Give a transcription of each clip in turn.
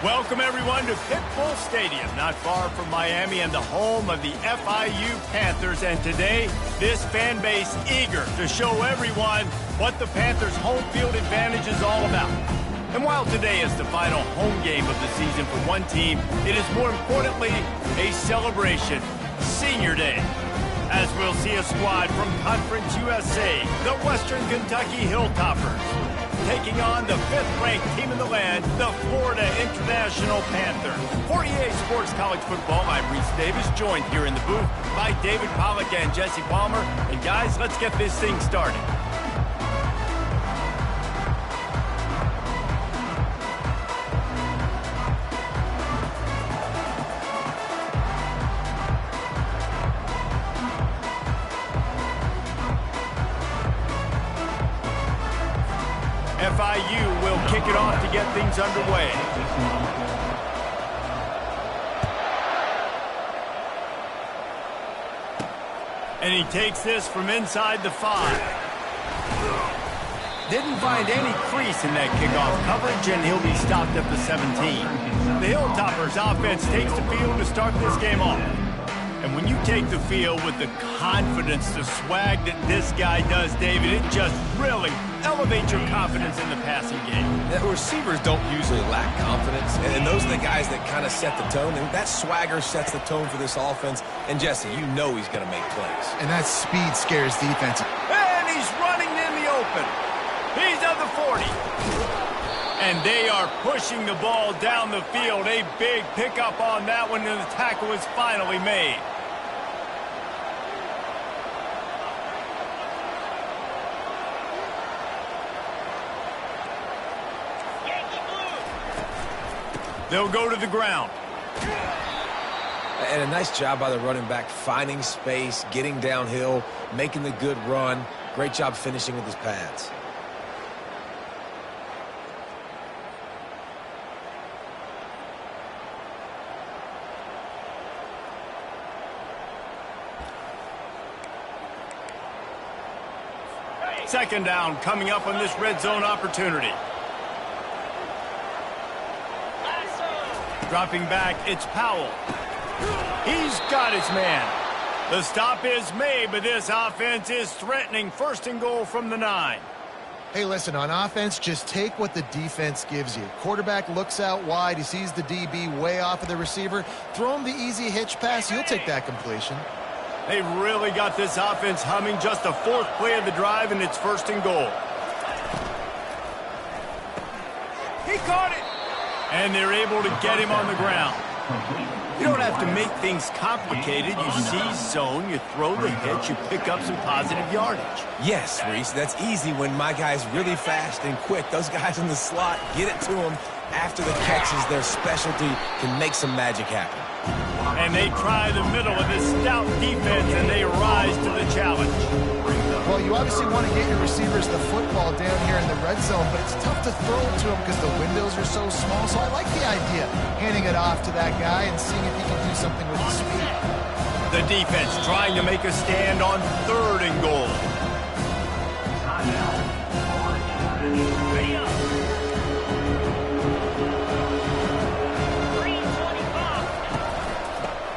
Welcome, everyone, to Pitbull Stadium, not far from Miami and the home of the FIU Panthers. And today, this fan base eager to show everyone what the Panthers' home field advantage is all about. And while today is the final home game of the season for one team, it is more importantly a celebration, Senior Day, as we'll see a squad from Conference USA, the Western Kentucky Hilltoppers, taking on the 5th-ranked team in the land, the Florida International Panthers. For EA Sports College Football, I'm Reese Davis, joined here in the booth by David Pollack and Jesse Palmer. And guys, let's get this thing started. FIU will kick it off to get things underway. And he takes this from inside the 5. Didn't find any crease in that kickoff coverage, and he'll be stopped at the 17. The Hilltoppers offense takes the field to start this game off. And when you take the field with the confidence, the swag that this guy does, David, it just really elevates your confidence in the passing game. The receivers don't usually lack confidence, and those are the guys that kind of set the tone, and that swagger sets the tone for this offense. And Jesse, you know he's going to make plays. And that speed scares defense. And he's running in the open. He's at the 40. And they are pushing the ball down the field. A big pickup on that one, and the tackle is finally made. They'll go to the ground. And a nice job by the running back, finding space, getting downhill, making the good run. Great job finishing with his pads. Second down coming up on this red zone opportunity. Dropping back, it's Powell. He's got his man. The stop is made, but this offense is threatening. First and goal from the 9. Hey, listen, on offense, just take what the defense gives you. Quarterback looks out wide. He sees the DB way off of the receiver. Throw him the easy hitch pass. You'll take that completion. They really got this offense humming. Just the 4th play of the drive, and it's first and goal. He caught it. And they're able to get him on the ground. You don't have to make things complicated. You seize zone, you throw the hitch, you pick up some positive yardage. Yes, Reese, that's easy when my guy's really fast and quick. Those guys in the slot, get it to them after the catches. Their specialty can make some magic happen. And they try the middle of this stout defense, and they rise to the challenge. Well, you obviously want to get your receivers the football down here in the red zone, but it's tough to throw it to them because the windows are so small. So I like the idea, handing it off to that guy and seeing if he can do something with his speed. The defense trying to make a stand on 3rd and goal.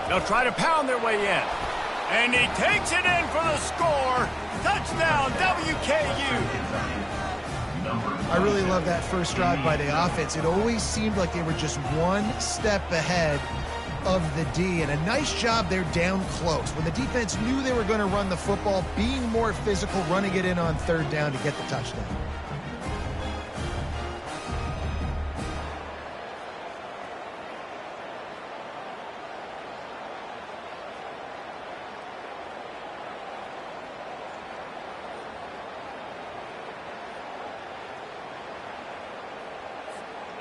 They'll try to pound their way in. And he takes it in for the score. Touchdown, WKU. I really love that first drive by the offense. It always seemed like they were just one step ahead of the D. And a nice job there down close. When the defense knew they were going to run the football, being more physical, running it in on 3rd down to get the touchdown.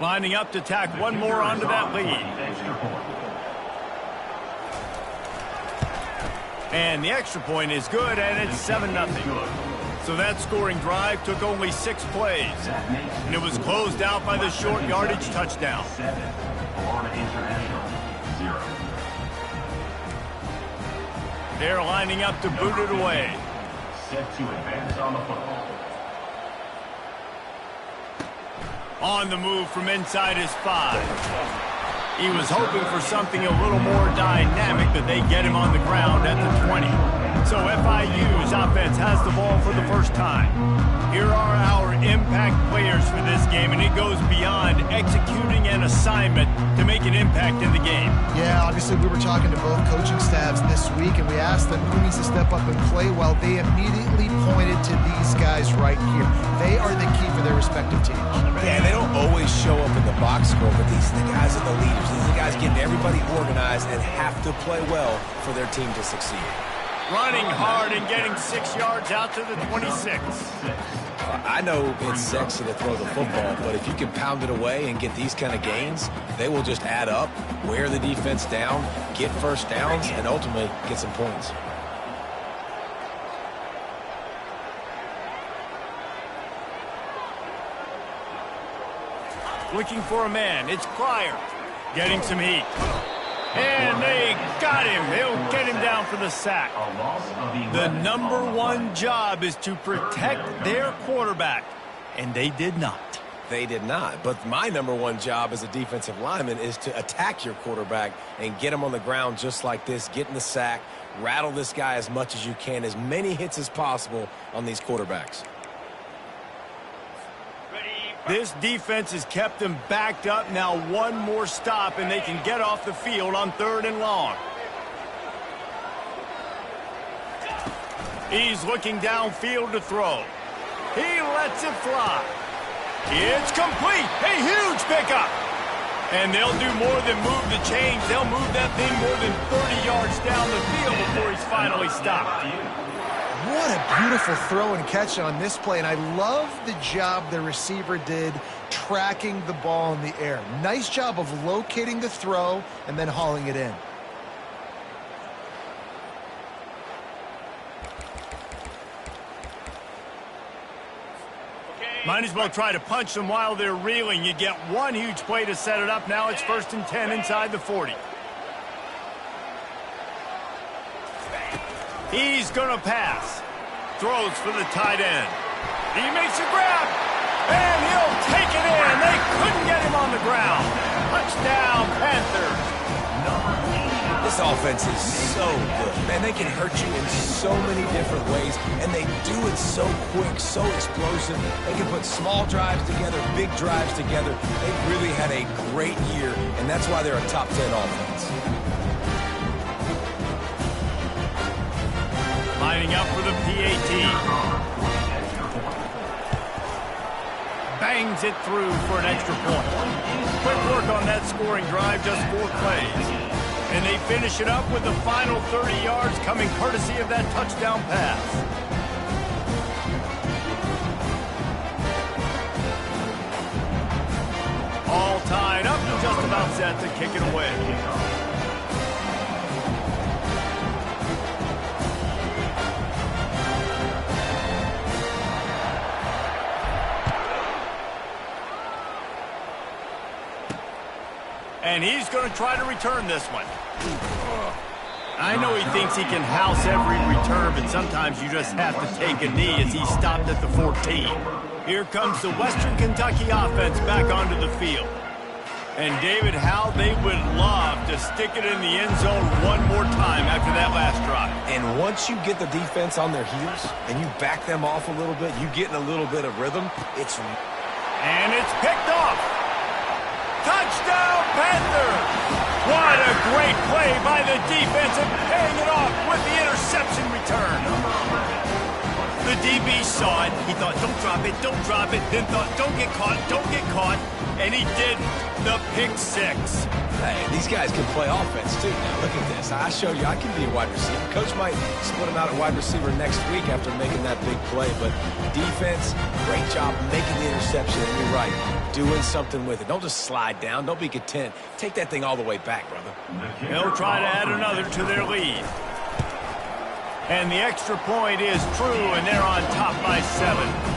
Lining up to tack one more onto that lead. And the extra point is good, and it's 7-0. So that scoring drive took only 6 plays. And it was closed out by the short yardage touchdown. They're lining up to boot it away. Set to advance on the football. On the move from inside his 5. He was hoping for something a little more dynamic, but they get him on the ground at the 20. So FIU's offense has the ball for the first time. Here are our impact players for this game, and it goes beyond executing an assignment to make an impact in the game. Yeah, obviously we were talking to both coaching staffs this week, and we asked them who needs to step up and play well. They immediately pointed to these guys right here. They are the key for their respective teams. Yeah, they don't always show up in the box score, but these are the guys are the leaders. These are the guys getting everybody organized and have to play well for their team to succeed. Running hard and getting 6 yards out to the 26. I know it's sexy to throw the football, but if you can pound it away and get these kind of gains, they will just add up, wear the defense down, get first downs, and ultimately get some points. Looking for a man. It's Cryer. Getting some heat. And they got him. They'll get him down for the sack. The number one job is to protect their quarterback, and they did not. They did not. But my number one job as a defensive lineman is to attack your quarterback and get him on the ground just like this, get in the sack, rattle this guy as much as you can, as many hits as possible on these quarterbacks. This defense has kept them backed up. Now one more stop, and they can get off the field on 3rd and long. He's looking downfield to throw. He lets it fly. It's complete. A huge pickup. And they'll do more than move the chains. They'll move that thing more than 30 yards down the field before he's finally stopped. What a beautiful throw and catch on this play, and I love the job the receiver did tracking the ball in the air. Nice job of locating the throw and then hauling it in. Might as well try to punch them while they're reeling. You get one huge play to set it up. Now it's 1st and 10 inside the 40. He's going to pass. Throws for the tight end. He makes a grab. And he'll take it in. They couldn't get him on the ground. Touchdown, Panthers. This offense is so good. Man, they can hurt you in so many different ways, and they do it so quick, so explosive. They can put small drives together, big drives together. They've really had a great year, and that's why they're a top 10 offense. Lining up for the PAT. Bangs it through for an extra point. Quick work on that scoring drive, just 4 plays. And they finish it up with the final 30 yards coming courtesy of that touchdown pass. All tied up and just about set to kick it away. And he's going to try to return this one. I know he thinks he can house every return, but sometimes you just have to take a knee as he stopped at the 14. Here comes the Western Kentucky offense back onto the field. And David, how they would love to stick it in the end zone one more time after that last drive. And once you get the defense on their heels and you back them off a little bit, you get in a little bit of rhythm. And it's picked off. Touchdown, Panthers! What a great play by the defense and paying it off with the interception return. The DB saw it. He thought, don't drop it. Then thought, don't get caught. And he didn't. The pick 6. Hey, these guys can play offense, too. Now, look at this. I show you I can be a wide receiver. Coach might split him out at wide receiver next week after making that big play. But defense, great job making the interception. And you're right, doing something with it. Don't just slide down. Don't be content. Take that thing all the way back, brother. They'll try to add another to their lead. And the extra point is true, and they're on top by 7.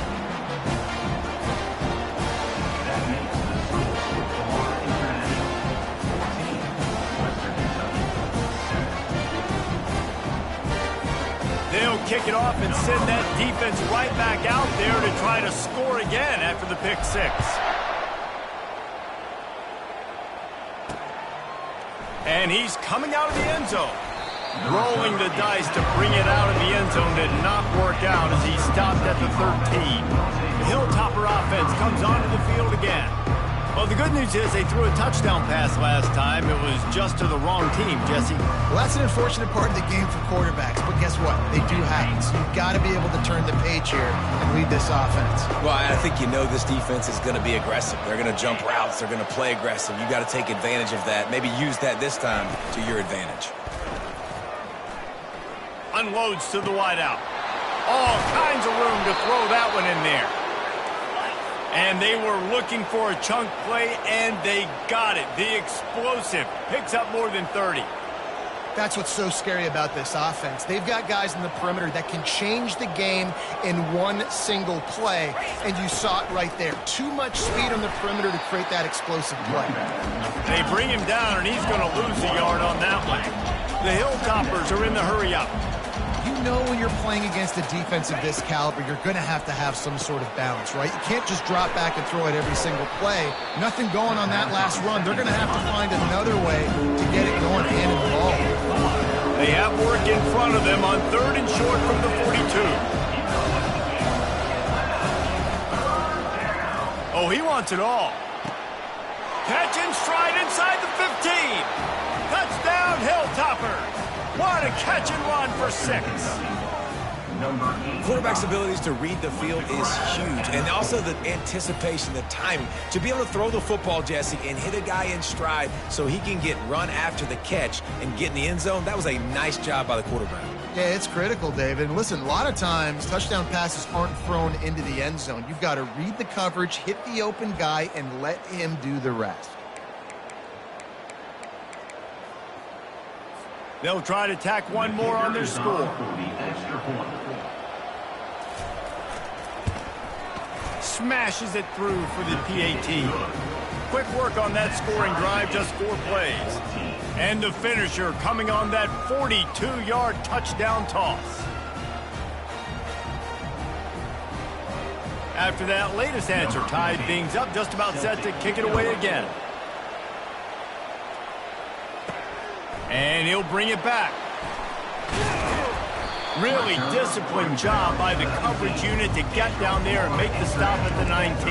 They'll kick it off and send that defense right back out there to try to score again after the pick 6. And he's coming out of the end zone. Rolling the dice to bring it out of the end zone did not work out as he stopped at the 13. The Hilltopper offense comes onto the field again. Well, the good news is they threw a touchdown pass last time. It was just to the wrong team, Jesse. Well, that's an unfortunate part of the game for quarterbacks, but guess what? They do happen. So you've got to be able to turn the page here and lead this offense. Well, I think you know this defense is going to be aggressive. They're going to jump routes. They're going to play aggressive. You've got to take advantage of that. Maybe use that this time to your advantage. Unloads to the wideout. All kinds of room to throw that one in there. And they were looking for a chunk play, and they got it. The explosive picks up more than 30. That's what's so scary about this offense. They've got guys in the perimeter that can change the game in one single play, and you saw it right there. Too much speed on the perimeter to create that explosive play. They bring him down, and he's going to lose a yard on that one. The Hilltoppers are in the hurry-up. You know when you're playing against a defense of this caliber, you're going to have some sort of balance, right? You can't just drop back and throw it every single play. Nothing going on that last run. They're going to have to find another way to get it going and involved. They have work in front of them on 3rd and short from the 42. Oh, he wants it all. Catch and stride inside the 15. Touchdown, Hilltopper. What a catch and run for 6. Quarterback's abilities to read the field is huge, and also the anticipation, the timing. To be able to throw the football, Jesse, and hit a guy in stride so he can get run after the catch and get in the end zone, that was a nice job by the quarterback. Yeah, it's critical, David. And listen, a lot of times touchdown passes aren't thrown into the end zone. You've got to read the coverage, hit the open guy, and let him do the rest. They'll try to tack one more on their score. Smashes it through for the PAT. Quick work on that scoring drive, just 4 plays. And the finisher coming on that 42-yard touchdown toss. After that latest answer tied things up, just about set to kick it away again. And he'll bring it back. Really disciplined job by the coverage unit to get down there and make the stop at the 19.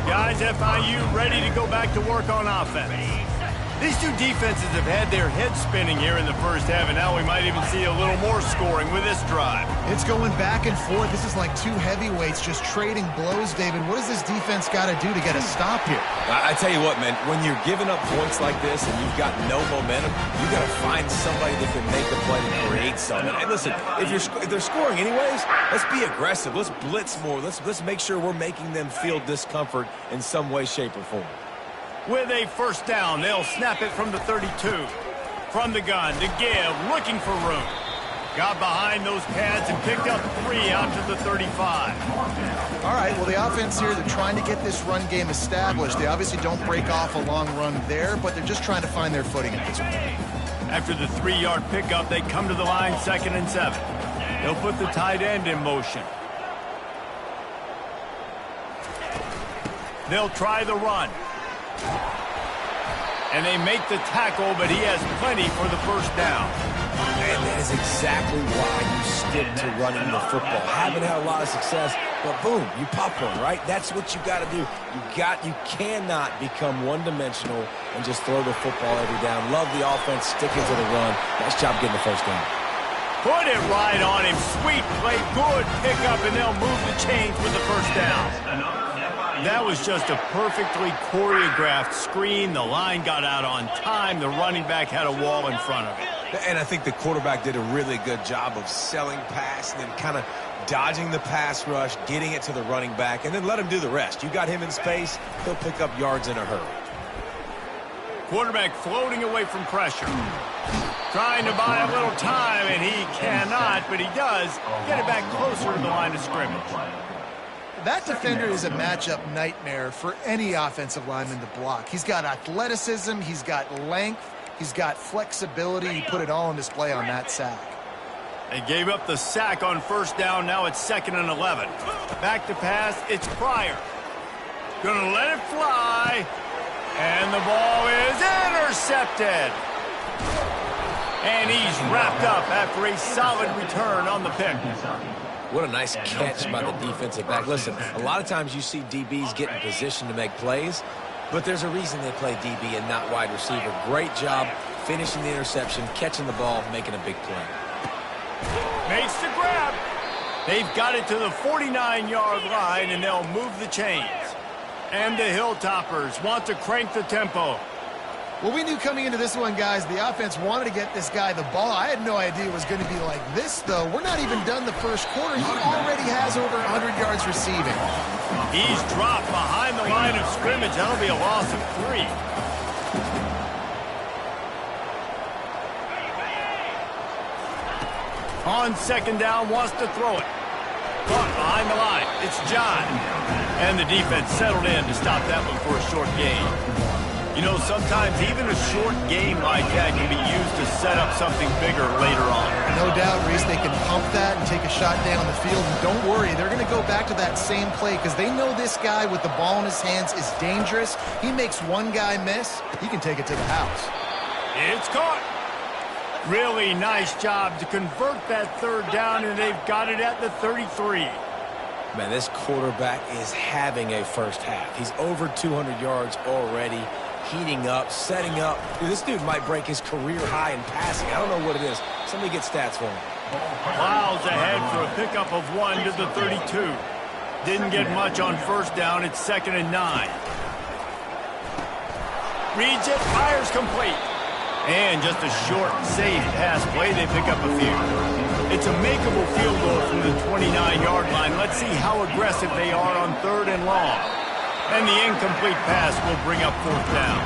Guys, FIU ready to go back to work on offense. These two defenses have had their heads spinning here in the first half, and now we might even see a little more scoring with this drive. It's going back and forth. This is like two heavyweights just trading blows, David. What does this defense got to do to get a stop here? I tell you what, man, when you're giving up points like this and you've got no momentum, you got to find somebody that can make the play to create something. And listen, if they're scoring anyways, let's be aggressive. Let's blitz more. Let's make sure we're making them feel discomfort in some way, shape, or form. With a first down, they'll snap it from the 32. From the gun to give, looking for room. Got behind those pads and picked up 3 out to the 35. All right, well, the offense here, they're trying to get this run game established. They obviously don't break off a long run there, but they're just trying to find their footing at this point. After the 3-yard pickup, they come to the line 2nd and 7. They'll put the tight end in motion. They'll try the run. And they make the tackle, but he has plenty for the first down. And that is exactly why you stick to running the football. Haven't had a lot of success, but boom, you pop one, right? That's what you got to do. You cannot become one-dimensional and just throw the football every down. Love the offense, sticking to the run. Nice job getting the first down. Put it right on him. Sweet play, good pickup, and they'll move the chains with the first down. That was just a perfectly choreographed screen. The line got out on time. The running back had a wall in front of it. And I think the quarterback did a really good job of selling pass and then kind of dodging the pass rush, getting it to the running back, and then let him do the rest. You got him in space, he'll pick up yards in a hurry. Quarterback floating away from pressure. Trying to buy a little time, and he cannot, but he does get it back closer to the line of scrimmage. That defender is a matchup nightmare for any offensive lineman to block. He's got athleticism, he's got length, he's got flexibility. He put it all on display on that sack. They gave up the sack on first down. Now it's 2nd and 11. Back to pass. It's Pryor. Gonna let it fly. And the ball is intercepted. And he's wrapped up after a solid return on the pick. What a nice catch by the defensive back. Listen, a lot of times you see DBs get in position to make plays, but there's a reason they play DB and not wide receiver. Great job finishing the interception, catching the ball, making a big play. Makes the grab. They've got it to the 49-yard line, and they'll move the chains. And the Hilltoppers want to crank the tempo. Well, we knew coming into this one, guys, the offense wanted to get this guy the ball. I had no idea it was going to be like this, though. We're not even done the first quarter. He already has over 100 yards receiving. He's dropped behind the line of scrimmage. That'll be a loss of 3. On second down, wants to throw it. Caught behind the line. It's John. And the defense settled in to stop that one for a short gain. You know, sometimes even a short game like that can be used to set up something bigger later on. No doubt, Reese, they can pump that and take a shot down the field. And don't worry, they're going to go back to that same play because they know this guy with the ball in his hands is dangerous. He makes one guy miss, he can take it to the house. It's caught. Really nice job to convert that third down, and they've got it at the 33. Man, this quarterback is having a first half. He's over 200 yards already. Heating up, setting up. Dude, this dude might break his career high in passing. I don't know what it is. Somebody get stats for him. Plows ahead for a pickup of 1 to the 32. Didn't get much on first down. It's 2nd and 9. Reads it, fires complete. And just a short, safe pass play. They pick up a few. It's a makeable field goal from the 29-yard line. Let's see how aggressive they are on 3rd and long. And the incomplete pass will bring up 4th down.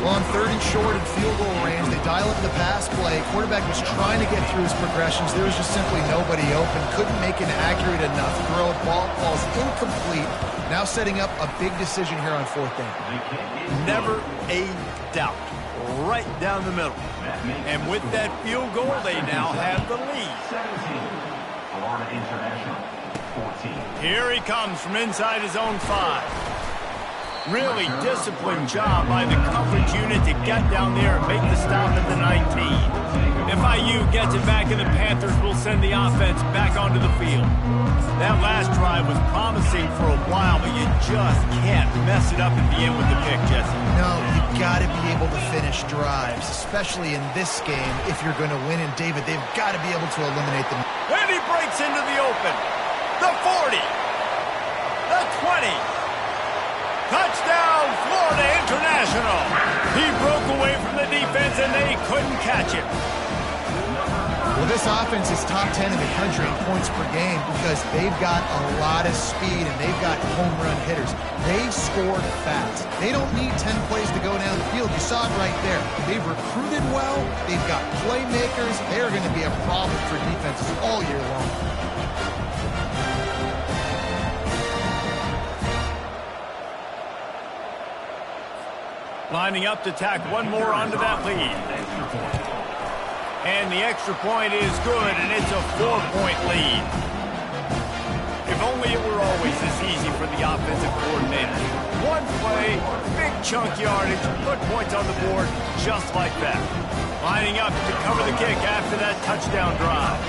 Well, on 3rd and short and field goal range, they dial up the pass play. Quarterback was trying to get through his progressions. There was just simply nobody open. Couldn't make an accurate enough throw. Ball falls incomplete. Now setting up a big decision here on 4th down. Never a doubt. Right down the middle. And with that field goal, they now have the lead. Here he comes from inside his own 5. Really disciplined job by the coverage unit to get down there and make the stop at the 19. FIU gets it back, and the Panthers will send the offense back onto the field. That last drive was promising for a while, but you just can't mess it up at the end with the pick, Jesse. No, you've got to be able to finish drives, especially in this game if you're going to win. And, David, they've got to be able to eliminate them. And he breaks into the open. The 40. The 20. Touchdown, Florida International. He broke away from the defense, and they couldn't catch him. Well, this offense is top 10 in the country in points per game because they've got a lot of speed and they've got home run hitters. They scored fast. They don't need 10 plays to go down the field. You saw it right there. They've recruited well. They've got playmakers. They are going to be a problem for defenses all year long. Lining up to tack one more onto that lead. And the extra point is good, and it's a 4-point lead. If only it were always this easy for the offensive coordinator. One play, big chunk yardage, put points on the board just like that. Lining up to cover the kick after that touchdown drive.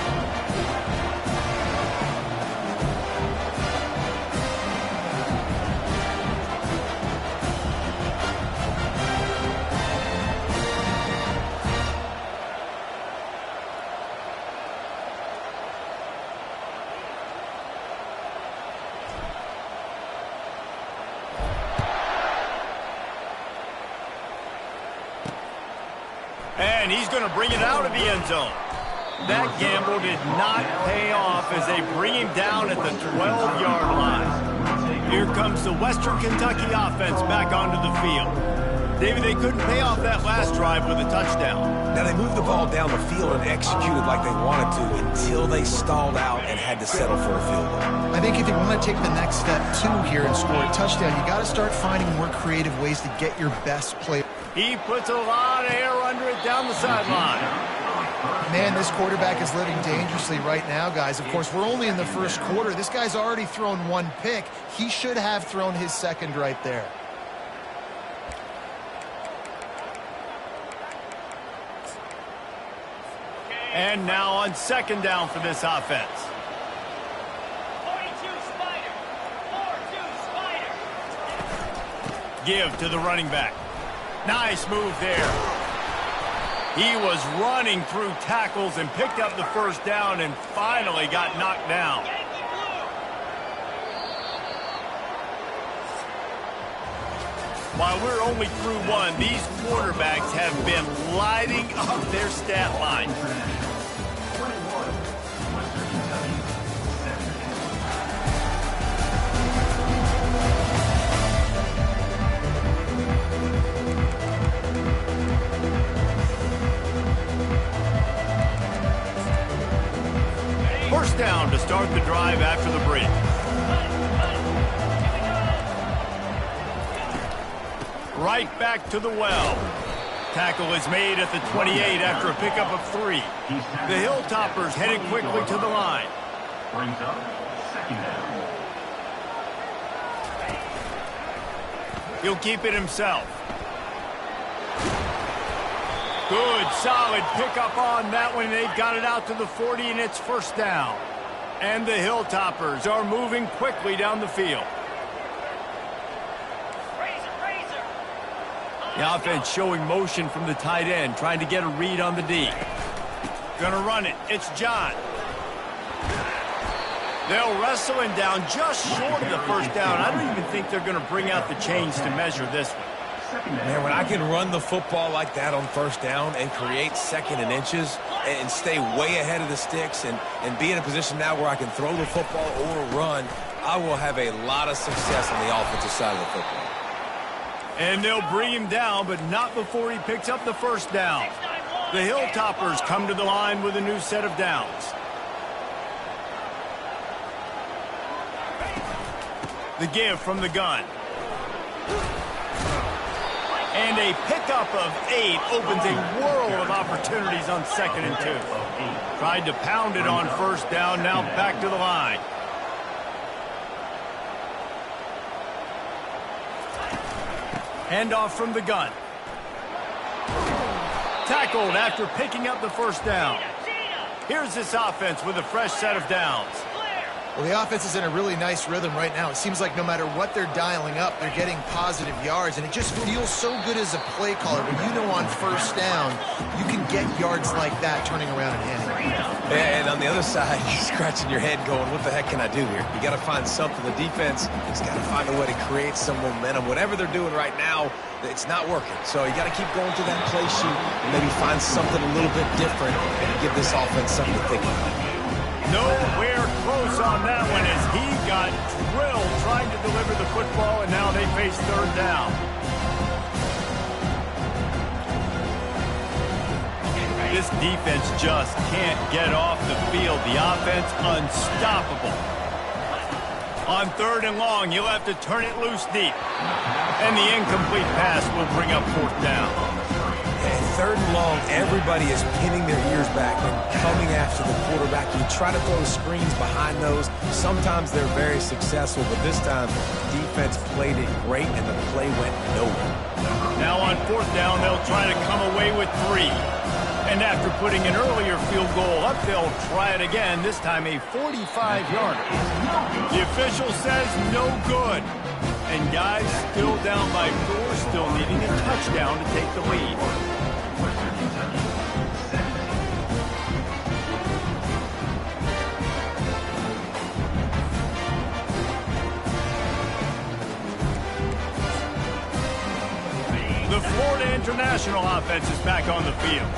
And he's going to bring it out of the end zone. That gamble did not pay off as they bring him down at the 12-yard line. Here comes the Western Kentucky offense back onto the field. David, they couldn't pay off that last drive with a touchdown. Now, they moved the ball down the field and executed like they wanted to until they stalled out and had to settle for a field goal. I think if you want to take the next step, too, here and score a touchdown, you got to start finding more creative ways to get your best play. He puts a lot of air under it down the sideline. Man, this quarterback is living dangerously right now, guys. Of course, we're only in the first quarter. This guy's already thrown one pick. He should have thrown his second right there. And now on second down for this offense. 42 Spider. 4-2 Spider. Give to the running back. Nice move there. He was running through tackles and picked up the first down and finally got knocked down. While we're only through one, these quarterbacks have been lighting up their stat line. First down to start the drive after the break. Right back to the well. Tackle is made at the 28 after a pickup of 3. The Hilltoppers headed quickly to the line. Brings up second down. He'll keep it himself. Good, solid pickup on that one. They've got it out to the 40, and it's first down. And the Hilltoppers are moving quickly down the field. The offense showing motion from the tight end, trying to get a read on the D. Gonna run it. It's John. They'll wrestle him down just short of the first down. I don't even think they're gonna bring out the chains to measure this one. Man, when I can run the football like that on first down and create second and inches and stay way ahead of the sticks and be in a position now where I can throw the football or run, I will have a lot of success on the offensive side of the football. And they'll bring him down, but not before he picks up the first down. The Hilltoppers come to the line with a new set of downs. The give from the gun. And a pickup of 8 opens a world of opportunities on 2nd and 2. Tried to pound it on first down, now back to the line. Handoff from the gun. Tackled after picking up the first down. Here's this offense with a fresh set of downs. Well, the offense is in a really nice rhythm right now. It seems like no matter what they're dialing up, they're getting positive yards, and it just feels so good as a play caller when you know on first down you can get yards like that turning around and hitting. And on the other side, you're scratching your head going, what the heck can I do here? You got to find something. The defense has got to find a way to create some momentum. Whatever they're doing right now, it's not working. So you got to keep going through that play sheet and maybe find something a little bit different and give this offense something to think about. Nowhere close on that one as he got drilled trying to deliver the football, and now they face third down. This defense just can't get off the field. The offense unstoppable. On 3rd and long, he'll have to turn it loose deep. And the incomplete pass will bring up 4th down. And 3rd and long, everybody is pinning their ears back and coming after the quarterback. You try to throw screens behind those. Sometimes they're very successful, but this time, defense played it great, and the play went nowhere. Now on 4th down, they'll try to come away with 3. And after putting an earlier field goal up, they'll try it again, this time a 45-yarder. The official says no good. And guys still down by 4, still needing a touchdown to take the lead. The Florida International offense is back on the field.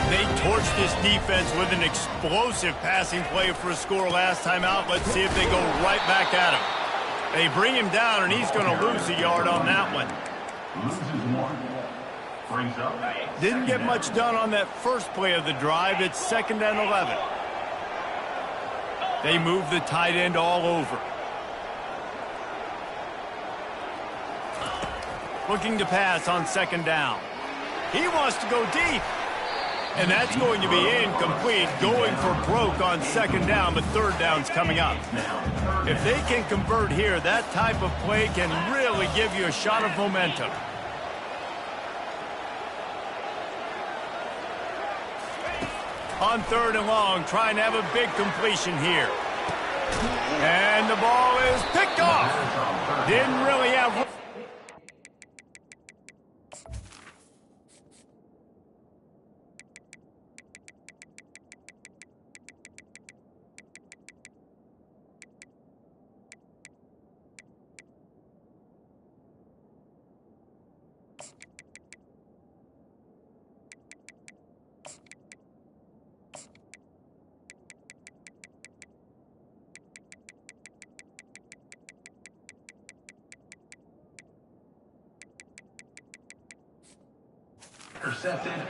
They torched this defense with an explosive passing play for a score last time out. Let's see if they go right back at him. They bring him down, and he's going to lose a yard on that one. Didn't get much done on that first play of the drive. It's 2nd and 11. They move the tight end all over. Looking to pass on 2nd down. He wants to go deep. And that's going to be incomplete, going for broke on 2nd down, but 3rd down's coming up. If they can convert here, that type of play can really give you a shot of momentum. On 3rd and long, trying to have a big completion here. And the ball is picked off. Didn't really have...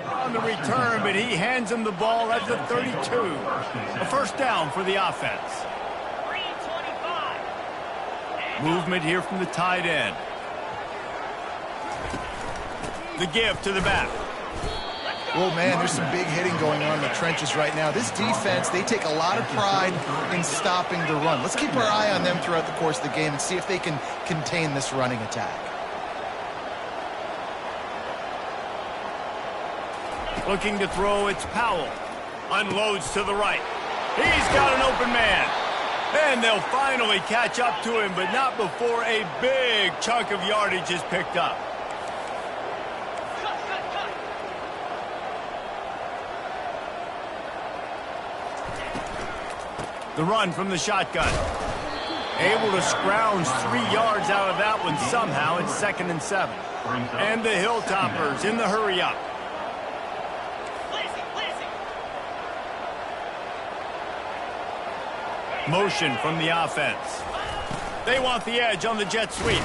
on the return, but he hands him the ball at the 32. A first down for the offense. 325. Movement here from the tight end. The give to the back. Oh, man, there's some big hitting going on in the trenches right now. This defense, they take a lot of pride in stopping the run. Let's keep our eye on them throughout the course of the game and see if they can contain this running attack. Looking to throw, it's Powell. Unloads to the right. He's got an open man. And they'll finally catch up to him, but not before a big chunk of yardage is picked up. The run from the shotgun. Able to scrounge 3 yards out of that one somehow. It's 2nd and 7. And the Hilltoppers in the hurry up. Motion from the offense. They want the edge on the jet sweep.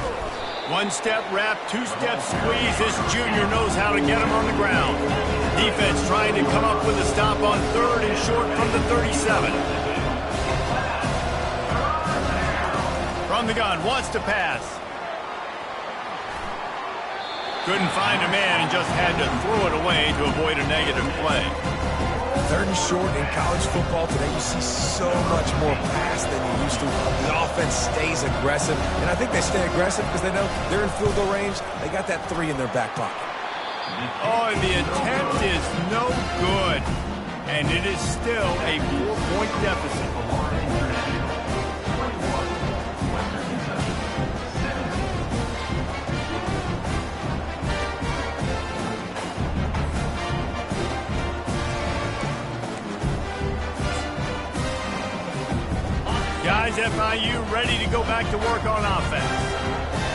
1-step wrap, 2-step squeeze. This junior knows how to get him on the ground. Defense trying to come up with a stop on 3rd and short from the 37. From the gun, wants to pass. Couldn't find a man and just had to throw it away to avoid a negative play. 3rd and short in college football today, you see so much more pass than you used to. The offense stays aggressive, and I think they stay aggressive because they know they're in field goal range. They got that 3 in their back pocket. Oh, and the attempt is no good. And it is still a 4-point deficit. Guys, FIU ready to go back to work on offense.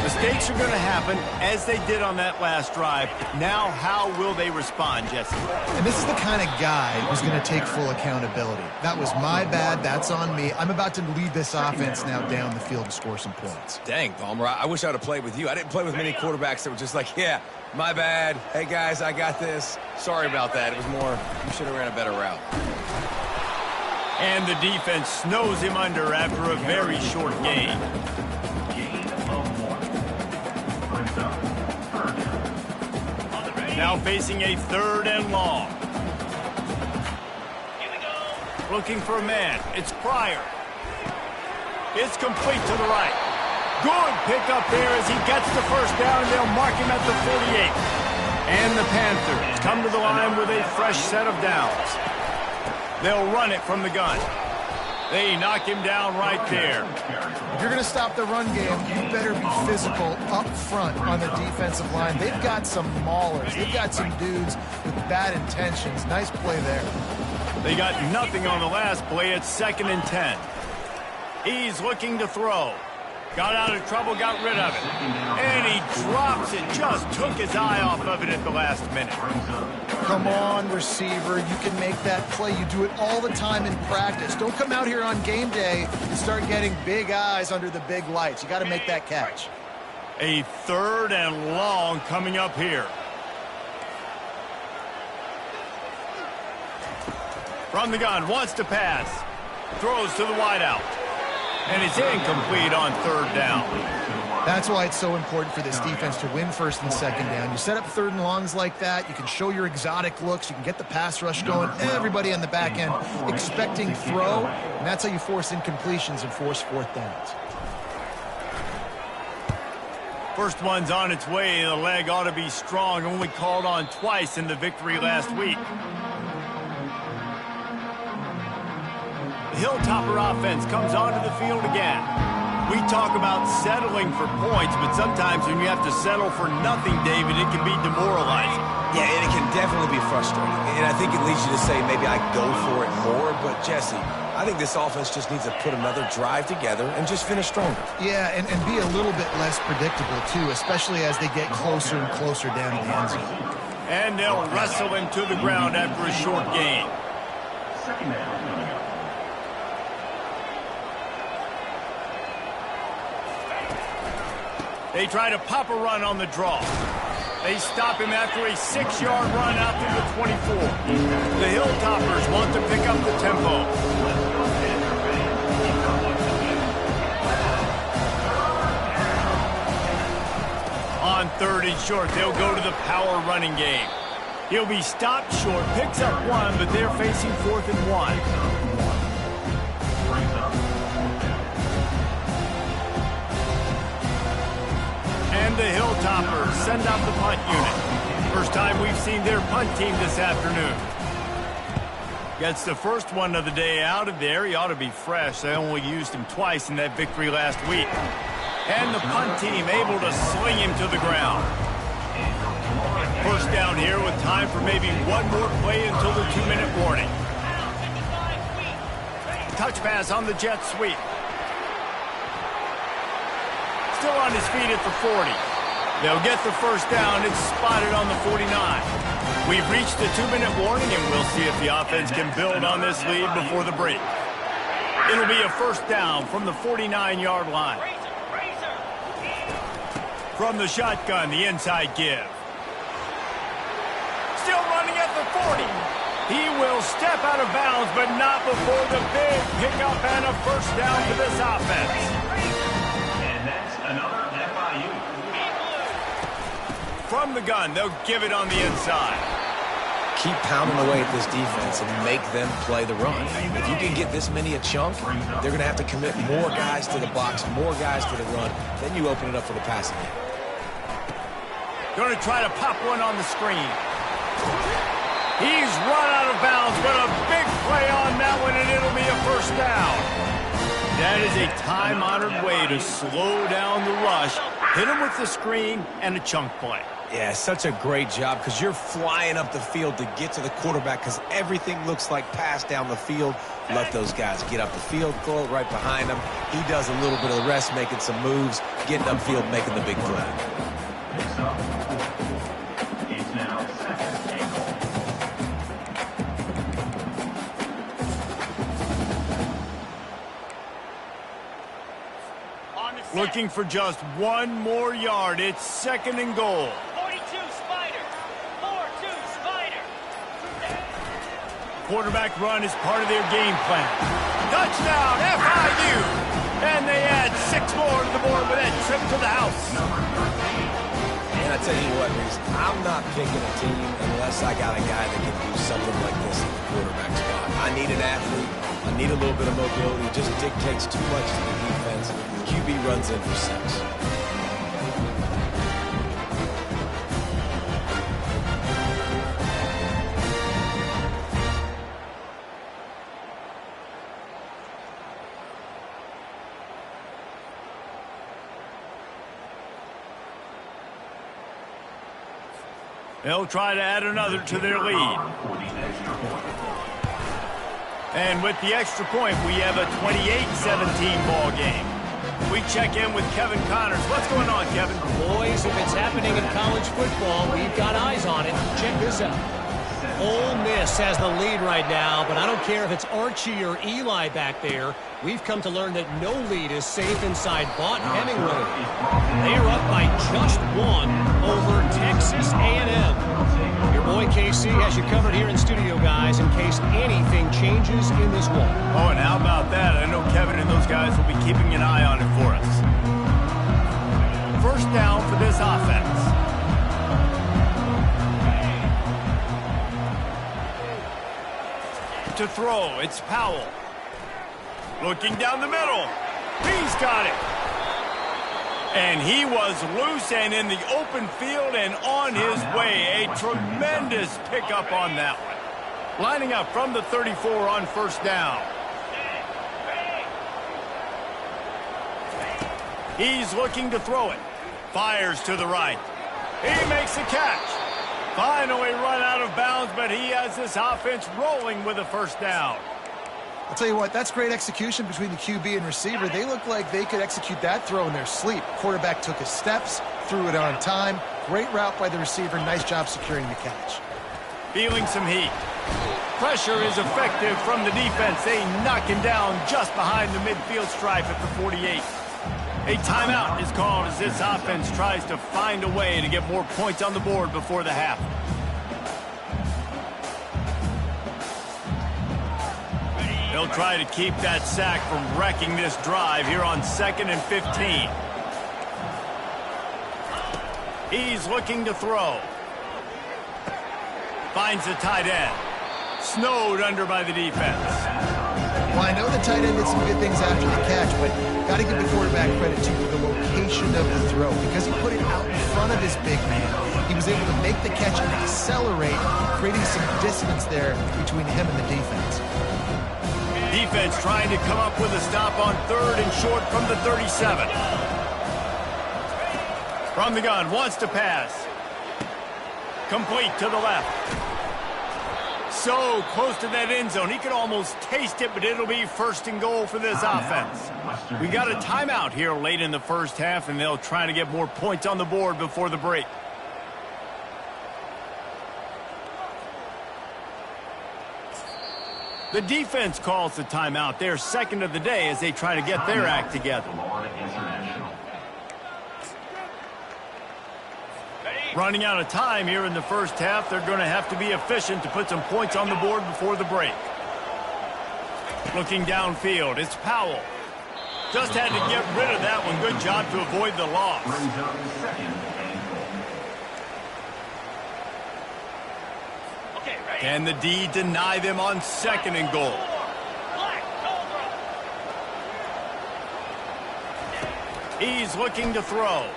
Mistakes are going to happen as they did on that last drive. Now, how will they respond, Jesse? And this is the kind of guy who's going to take full accountability. That was my bad. That's on me. I'm about to lead this offense now down the field and score some points. Dang, Palmer, I wish I would have played with you. I didn't play with many quarterbacks that were just like, yeah, my bad. Hey, guys, I got this. Sorry about that. It was more, you should have ran a better route. And the defense snows him under after a very short gain. Now facing a 3rd and long. Looking for a man. It's Pryor. It's complete to the right. Good pickup there as he gets the first down, and they'll mark him at the 48. And the Panthers come to the line with a fresh set of downs. They'll run it from the gun. They knock him down right there. If you're going to stop the run game, you better be physical up front on the defensive line. They've got some maulers. They've got some dudes with bad intentions. Nice play there. They got nothing on the last play. It's 2nd and 10. He's looking to throw. Got out of trouble, got rid of it. And he drops it. Just took his eye off of it at the last minute. Come on, receiver. You can make that play. You do it all the time in practice. Don't come out here on game day and start getting big eyes under the big lights. You got to make that catch. A 3rd and long coming up here. From the gun, wants to pass. Throws to the wideout. And it's incomplete on 3rd down. That's why it's so important for this defense to win 1st and 2nd down. You set up 3rd and longs like that. You can show your exotic looks. You can get the pass rush going. Everybody on the back end expecting throw. And that's how you force incompletions and force 4th downs. First one's on its way. The leg ought to be strong. Only called on twice in the victory last week. Hilltopper offense comes onto the field again. We talk about settling for points, but sometimes when you have to settle for nothing, David, it can be demoralizing. Yeah, and it can definitely be frustrating. And I think it leads you to say maybe I go for it more. But, Jesse, I think this offense just needs to put another drive together and just finish stronger. Yeah, and be a little bit less predictable, too, especially as they get closer and closer down to the end zone. And they'll wrestle him to the ground after a short gain. Second down coming up. They try to pop a run on the draw. They stop him after a 6-yard run out to the 24. The Hilltoppers want to pick up the tempo. On 3rd and short, they'll go to the power running game. He'll be stopped short, picks up 1, but they're facing 4th and 1. And the Hilltoppers send out the punt unit. First time we've seen their punt team this afternoon. Gets the first one of the day out of there. He ought to be fresh. They only used him twice in that victory last week. And the punt team able to sling him to the ground. First down here with time for maybe one more play until the 2-minute warning. Touch pass on the jet sweep. Still on his feet at the 40. They'll get the first down. It's spotted on the 49. We've reached the 2-minute warning, and we'll see if the offense can build on this lead before the break. It'll be a first down from the 49-yard line. From the shotgun, the inside give. Still running at the 40. He will step out of bounds, but not before the big pickup and a first down for this offense. Another FIU. From the gun, they'll give it on the inside. Keep pounding away at this defense and make them play the run. If you can get this many a chunk, they're going to have to commit more guys to the box, more guys to the run. Then you open it up for the passing game. Going to try to pop one on the screen. He's run out of bounds, but a big play on that one, and it'll be a first down. That is a time-honored way to slow down the rush, hit him with the screen, and a chunk play. Yeah, such a great job because you're flying up the field to get to the quarterback because everything looks like pass down the field. Let those guys get up the field, throw it right behind him. He does a little bit of the rest, making some moves, getting upfield, making the big play. It's now second and goal. Looking for just one more yard. It's 2nd and goal. 42 Spider. 4-2 Spider. Quarterback run is part of their game plan. Touchdown, FIU! And they add 6 more to the board with that trip to the house. And I tell you what, Reese, I'm not picking a team unless I got a guy that can do something like this at the quarterback spot. I need an athlete. I need a little bit of mobility. It just dictates too much to the defense. QB runs in for 6. They'll try to add another to their lead. And with the extra point, we have a 28-17 ball game. We check in with Kevin Connors. What's going on, Kevin? Boys, if it's happening in college football, we've got eyes on it. Check this out. Ole Miss has the lead right now, but I don't care if it's Archie or Eli back there. We've come to learn that no lead is safe inside Vaught Hemingway. They are up by just 1 over Texas A&M. Your boy KC has you covered here in studio, guys, in case anything changes in this one. Oh, and how about that? I know Kevin and those guys will be keeping an eye on it for us. First down for this offense. To throw, it's Powell. Looking down the middle. He's got it. And he was loose and in the open field and on his way. A tremendous pickup on that one. Lining up from the 34 on first down. He's looking to throw it. Fires to the right. He makes the catch. Finally run out of bounds, but he has this offense rolling with a first down. I'll tell you what, that's great execution between the QB and receiver. They look like they could execute that throw in their sleep. Quarterback took his steps, threw it on time. Great route by the receiver. Nice job securing the catch. Feeling some heat. Pressure is effective from the defense. They knock him down just behind the midfield stripe at the 48. A timeout is called as this offense tries to find a way to get more points on the board before the half. They'll try to keep that sack from wrecking this drive here on 2nd and 15. He's looking to throw. Finds the tight end. Snowed under by the defense. Well, I know the tight end did some good things after the catch, but got to give the quarterback credit, too, for the location of the throw. Because he put it out in front of his big man, he was able to make the catch and accelerate, creating some distance there between him and the defense. Defense trying to come up with a stop on 3rd and short from the 37. From the gun, wants to pass. Complete to the left. So close to that end zone. He could almost taste it, but it'll be 1st and goal for this offense. We got a timeout here late in the first half, and they'll try to get more points on the board before the break. The defense calls the timeout. They're 2nd of the day as they try to get their act together. Running out of time here in the first half. They're going to have to be efficient to put some points on the board before the break. Looking downfield, it's Powell. Just had to get rid of that one. Good job to avoid the loss. Can the D deny them on 2nd and goal? He's looking to throw.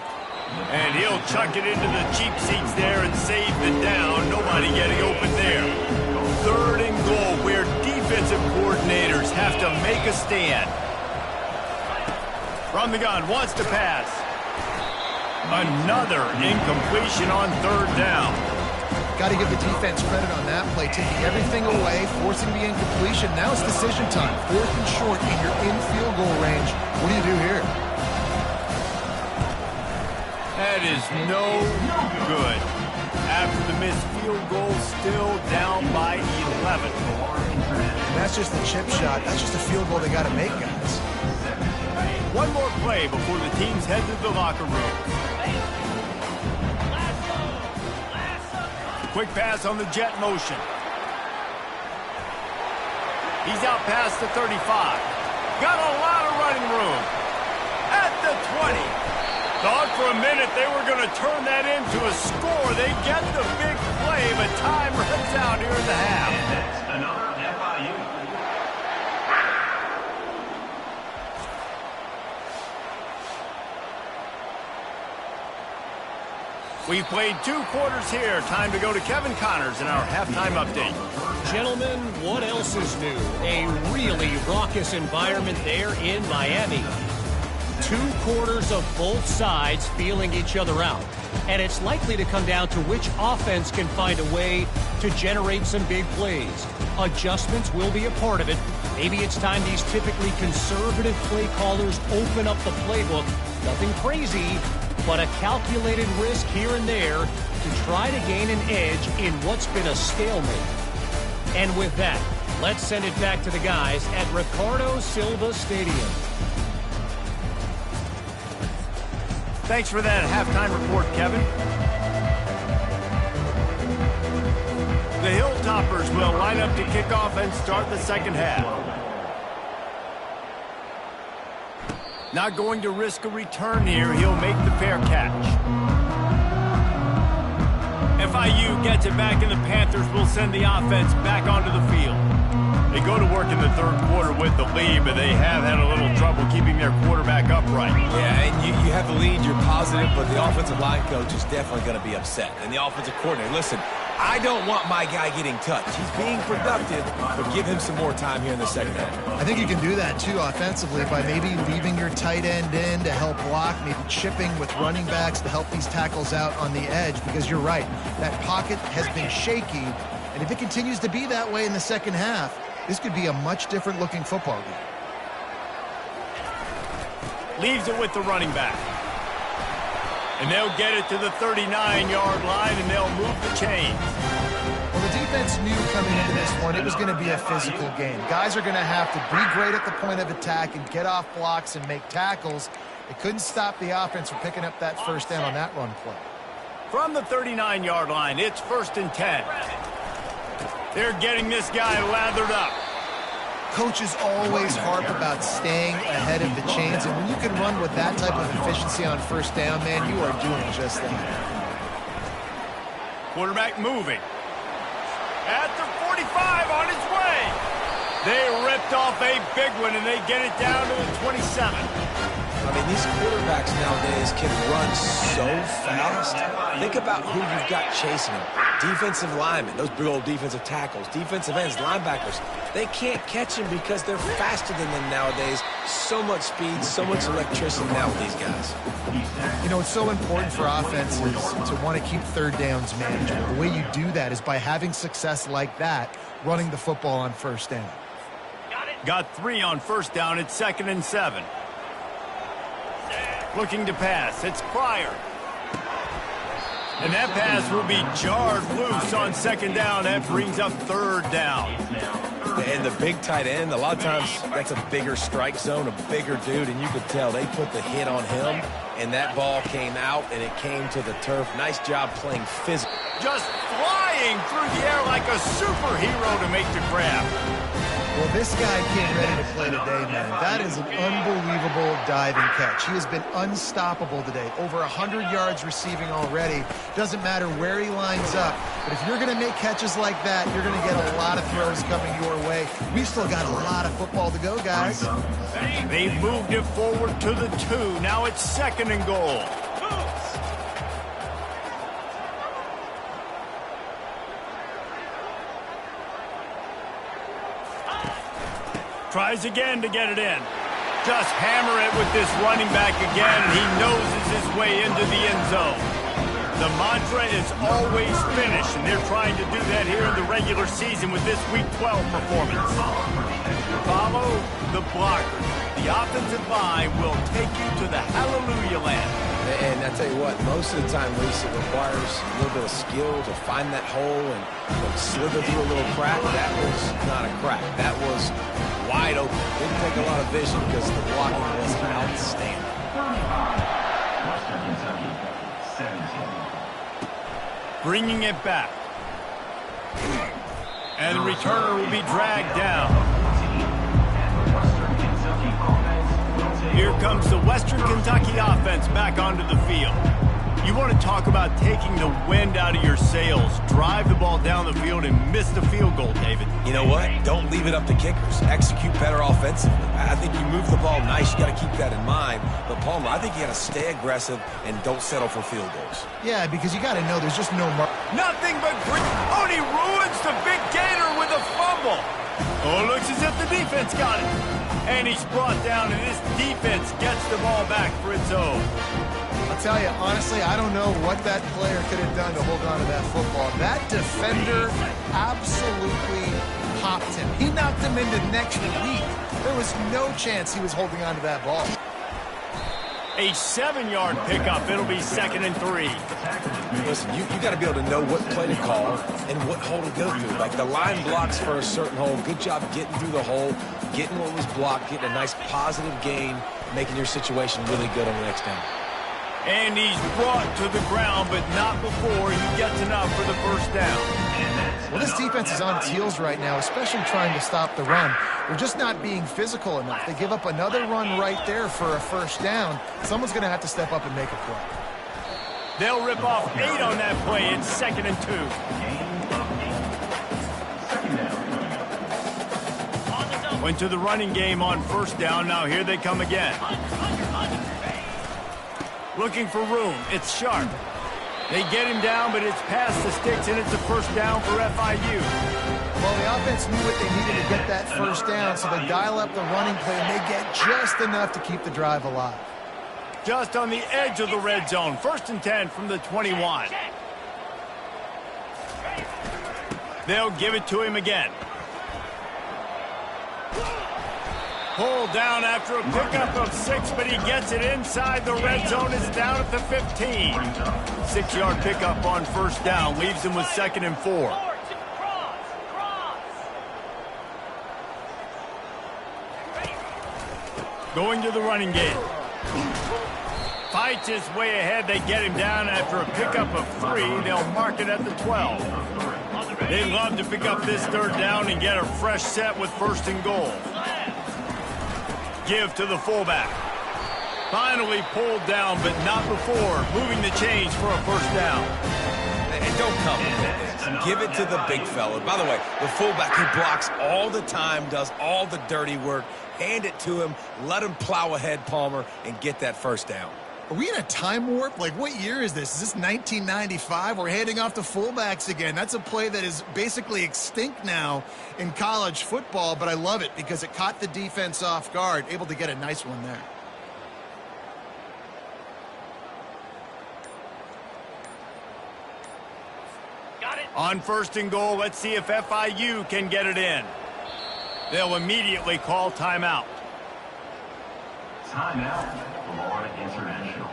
And he'll chuck it into the cheap seats there and save the down. Nobody getting open there. 3rd and goal where defensive coordinators have to make a stand. From the gun, wants to pass. Another incompletion on 3rd down. Got to give the defense credit on that play, taking everything away, forcing the incompletion. Now it's decision time. 4th and short, and you're in field goal range. What do you do here? That is no good. After the missed field goal, still down by 11. And that's just the chip shot. That's just a field goal they got to make, guys. One more play before the teams head to the locker room. Quick pass on the jet motion. He's out past the 35. Got a lot of running room. At the 20. Thought for a minute they were going to turn that into a score. They get the big play, but time runs out here in the half. And that's another FIU. We've played 2 quarters here. Time to go to Kevin Connors in our halftime update. Gentlemen, what else is new? A really raucous environment there in Miami. 2 quarters of both sides feeling each other out. And it's likely to come down to which offense can find a way to generate some big plays. Adjustments will be a part of it. Maybe it's time these typically conservative play callers open up the playbook. Nothing crazy, but a calculated risk here and there to try to gain an edge in what's been a stalemate. And with that, let's send it back to the guys at Ricardo Silva Stadium. Thanks for that halftime report, Kevin. The Hilltoppers will line up to kick off and start the second half. Not going to risk a return here. He'll make the fair catch. FIU gets it back, and the Panthers will send the offense back onto the field. They go to work in the 3rd quarter with the lead, but they have had a little trouble keeping their quarterback upright. Yeah, and you have the lead, you're positive, but the offensive line coach is definitely going to be upset. And the offensive coordinator, listen, I don't want my guy getting touched. He's being productive, but give him some more time here in the second half. I think you can do that, too, offensively, by maybe leaving your tight end in to help block, maybe chipping with running backs to help these tackles out on the edge, because you're right. That pocket has been shaky, and if it continues to be that way in the second half, this could be a much different-looking football game. Leaves it with the running back. And they'll get it to the 39-yard line, and they'll move the chains. Well, the defense knew coming into this one it was going to be a physical game. Guys are going to have to be great at the point of attack and get off blocks and make tackles. It couldn't stop the offense from picking up that first down on that run play. From the 39-yard line, it's 1st and 10. They're getting this guy lathered up. Coaches always harp about staying ahead of the chains, and when you can run with that type of efficiency on first down, man, you are doing just that. Quarterback moving. At the 45, on its way. They ripped off a big one, and they get it down to the 27. I mean, these quarterbacks nowadays can run so fast. Think about who you've got chasing them. Defensive linemen, those big old defensive tackles, defensive ends, linebackers. They can't catch them because they're faster than them nowadays. So much speed, so much electricity now with these guys. You know, it's so important for offenses to want to keep third downs manageable. The way you do that is by having success like that, running the football on first down. Got 3 on first down. It's 2nd and 7. Looking to pass. It's Pryor. And that pass will be jarred loose on 2nd down. That brings up 3rd down. And the big tight end, a lot of times that's a bigger strike zone, a bigger dude, and you could tell they put the hit on him, and that ball came out, and it came to the turf. Nice job playing physical. Just flying through the air like a superhero to make the grab. Well, this guy came ready to play today, man. That is an unbelievable diving catch. He has been unstoppable today. Over 100 yards receiving already. Doesn't matter where he lines up. But if you're going to make catches like that, you're going to get a lot of throws coming your way. We've still got a lot of football to go, guys. They've moved it forward to the 2. Now it's 2nd and goal. Tries again to get it in. Just hammer it with this running back again, and he noses his way into the end zone. The mantra is always finish, and they're trying to do that here in the regular season with this Week 12 performance. Follow the blockers. The offensive line will take you to the hallelujah land. And I tell you what, most of the time, Reese, it requires a little bit of skill to find that hole and slither through a little crack. That was not a crack. That was wide open. Didn't take a lot of vision because the blocking was outstanding. Bringing it back. And the returner will be dragged down. Here comes the Western Kentucky offense back onto the field. You want to talk about taking the wind out of your sails. Drive the ball down the field and miss the field goal, David. You know what? Don't leave it up to kickers. Execute better offensively. I think you move the ball nice. You got to keep that in mind. But, Palmer, I think you got to stay aggressive and don't settle for field goals. Yeah, because you got to know there's just no mark. Nothing but green. Oh, and he ruins the big gator with a fumble. Oh, looks as if the defense got it. And he's brought down, and this defense gets the ball back for its own. I'll tell you, honestly, I don't know what that player could have done to hold on to that football. That defender absolutely popped him. He knocked him into next week. There was no chance he was holding on to that ball. A 7-yard pickup. It'll be 2nd and 3. Listen, you got to be able to know what play to call and what hole to go through. Like the line blocks for a certain hole. Good job getting through the hole, getting what was blocked, getting a nice positive gain, making your situation really good on the next down. And he's brought to the ground, but not before he gets enough for the first down. Well, this defense is on its heels right now, especially trying to stop the run. They're just not being physical enough. They give up another run right there for a first down. Someone's going to have to step up and make a play. They'll rip off 8 on that play. It's 2nd and 2. Went to the running game on first down. Now here they come again. Looking for room. It's Sharp. They get him down, but it's past the sticks, and it's a first down for FIU. Well, the offense knew what they needed to get that first down, so they dial up the running play, and they get just enough to keep the drive alive. Just on the edge of the red zone. 1st and 10 from the 21. They'll give it to him again. Pulled down after a pickup of 6, but he gets it inside the red zone. It's down at the 15. 6-yard pickup on first down. Leaves him with 2nd and 4. Going to the running game. Fights his way ahead. They get him down after a pickup of 3. They'll mark it at the 12. They love to pick up this 3rd down and get a fresh set with 1st and goal. Give to the fullback. Finally pulled down, but not before moving the chains for a 1st down. And don't come with this. Give it to the big fella. By the way, the fullback, he blocks all the time, does all the dirty work. Hand it to him, let him plow ahead, Palmer, and get that 1st down. Are we in a time warp? Like, what year is this? Is this 1995? We're handing off to fullbacks again. That's a play that is basically extinct now in college football, but I love it because it caught the defense off guard, able to get a nice one there. Got it. On 1st and goal, let's see if FIU can get it in. They'll immediately call timeout. Timeout, Florida International.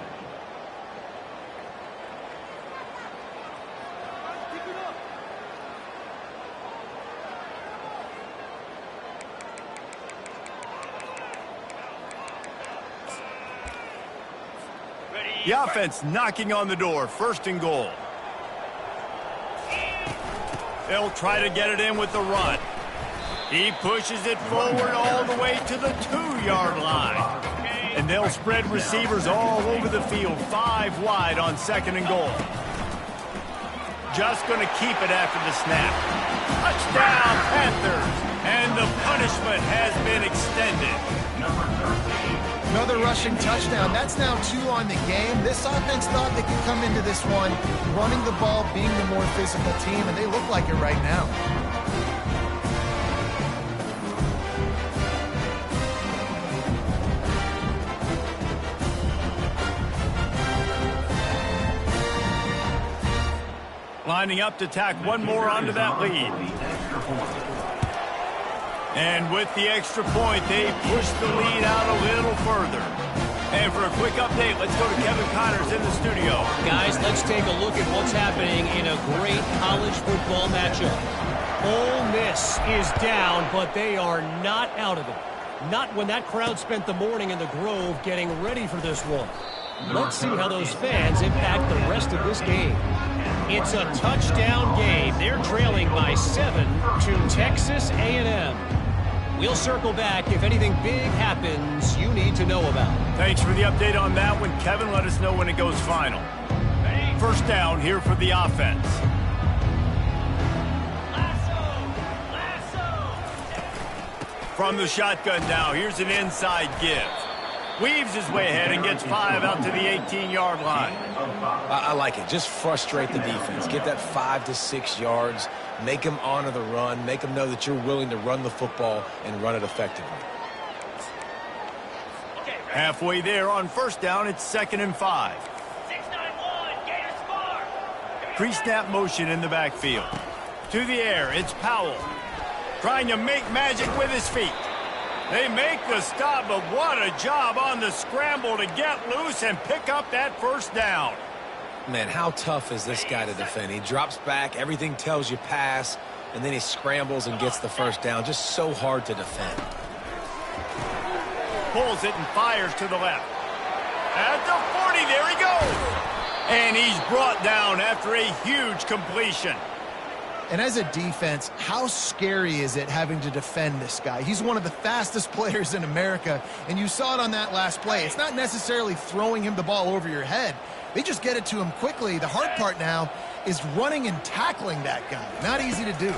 The offense knocking on the door. 1st and goal. They'll try to get it in with the run. He pushes it forward all the way to the 2-yard line. And they'll spread receivers all over the field, 5 wide on 2nd and goal. Just going to keep it after the snap. Touchdown, Panthers. And the punishment has been extended. Another rushing touchdown. That's now 2 on the game. This offense thought they could come into this one running the ball, being the more physical team, and they look like it right now. Lining up to tack one more onto that lead. And with the extra point, they push the lead out a little further. And for a quick update, let's go to Kevin Connors in the studio. Guys, let's take a look at what's happening in a great college football matchup. Ole Miss is down, but they are not out of it. Not when that crowd spent the morning in the Grove getting ready for this one. Let's see how those fans impact the rest of this game. It's a touchdown game. They're trailing by 7 to Texas A&M. We'll circle back if anything big happens you need to know about. Thanks for the update on that one, Kevin. Let us know when it goes final. 1st down here for the offense. From the shotgun now, here's an inside give. Weaves his way ahead and gets 5 out to the 18-yard line. I like it. Just frustrate the defense. Get that 5 to 6 yards. Make them honor the run. Make them know that you're willing to run the football and run it effectively. Halfway there on 1st down, it's 2nd and 5. 6-9-1, Gators far. Pre-snap motion in the backfield. To the air, it's Powell. Trying to make magic with his feet. They make the stop, but what a job on the scramble to get loose and pick up that 1st down. Man, how tough is this guy to defend? He drops back, everything tells you pass, and then he scrambles and gets the 1st down. Just so hard to defend. Pulls it and fires to the left. At the 40, there he goes. And he's brought down after a huge completion. And as a defense, how scary is it having to defend this guy? He's one of the fastest players in America, and you saw it on that last play. It's not necessarily throwing him the ball over your head. They just get it to him quickly. The hard part now is running and tackling that guy. Not easy to do.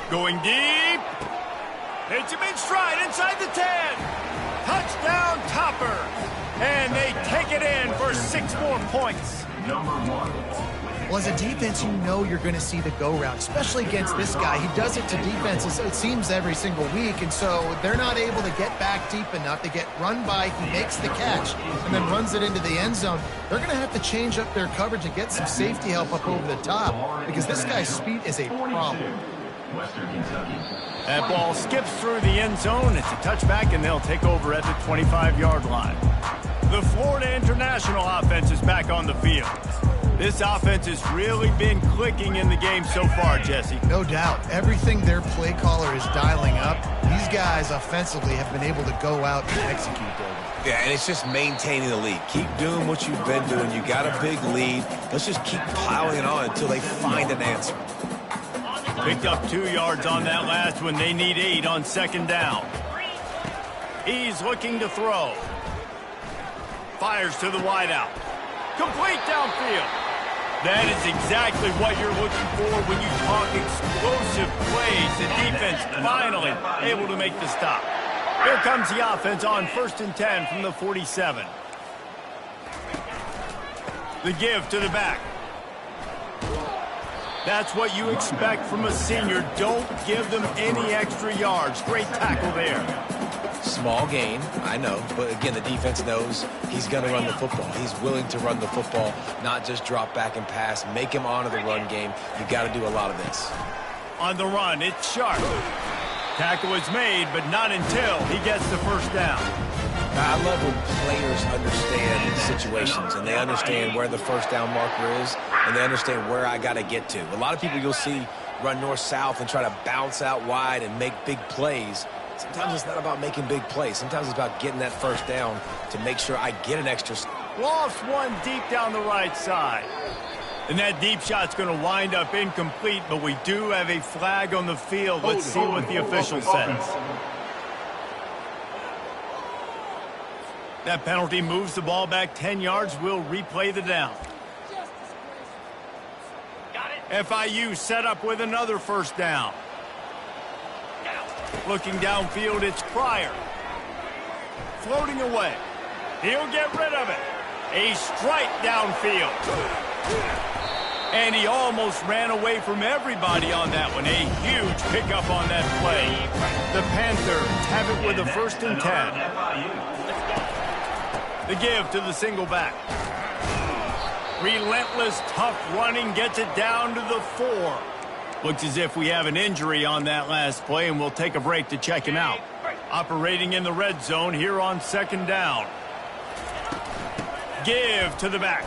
Going deep. Hits him in stride inside the 10. Touchdown, Topper. And they take it in for 6 more points. Number 1. Well, as a defense, you know you're going to see the go-route, especially against this guy. He does it to defenses, it seems, every single week, and so they're not able to get back deep enough. They get run by, he makes the catch, and then runs it into the end zone. They're going to have to change up their coverage and get some safety help up over the top because this guy's speed is a problem. Western Kentucky. That ball skips through the end zone. It's a touchback, and they'll take over at the 25-yard line. The Florida International offense is back on the field. This offense has really been clicking in the game so far, Jesse. No doubt. Everything their play caller is dialing up, these guys offensively have been able to go out and execute, David. Yeah, and it's just maintaining the lead. Keep doing what you've been doing. You got a big lead. Let's just keep piling on until they find an answer. Picked up 2 yards on that last one. They need 8 on 2nd down. He's looking to throw. Fires to the wideout. Complete downfield. That is exactly what you're looking for when you talk explosive plays. The defense finally able to make the stop. Here comes the offense on 1st and 10 from the 47. The give to the back. That's what you expect from a senior. Don't give them any extra yards. Great tackle there. Small gain, I know, but again, the defense knows he's going to run the football. He's willing to run the football, not just drop back and pass. Make him honor the run game. You got to do a lot of this. On the run, it's Sharp. Tackle is made, but not until he gets the 1st down. I love when players understand situations and they understand where the 1st down marker is and they understand where I got to get to. A lot of people you'll see run north-south and try to bounce out wide and make big plays. Sometimes it's not about making big plays. Sometimes it's about getting that 1st down to make sure I get an extra. Lost one deep down the right side. And that deep shot's going to wind up incomplete, but we do have a flag on the field. Let's see what the official says. That penalty moves the ball back 10 yards. We'll replay the down. Got it. FIU set up with another 1st down. Looking downfield, it's Pryor. Floating away. He'll get rid of it. A strike downfield. And he almost ran away from everybody on that one. A huge pickup on that play. The Panthers have it with a 1st and 10. The give to the single back. Relentless, tough running gets it down to the 4. Looks as if we have an injury on that last play, and we'll take a break to check him out. Operating in the red zone here on 2nd down. Give to the back.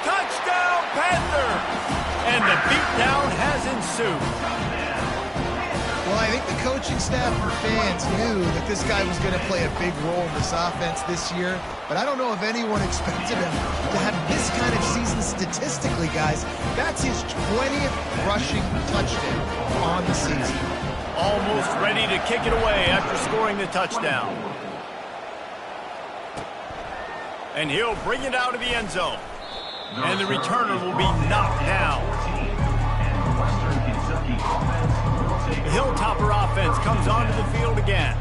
Touchdown, Panther! And the beatdown has ensued. Well, I think the coaching staff and fans knew that this guy was going to play a big role in this offense this year, but I don't know if anyone expected him to have this kind of season statistically, guys. That's his 20th rushing touchdown on the season. Almost ready to kick it away after scoring the touchdown. And he'll bring it out of the end zone. And the returner will be knocked down. The Hilltopper offense comes onto the field again.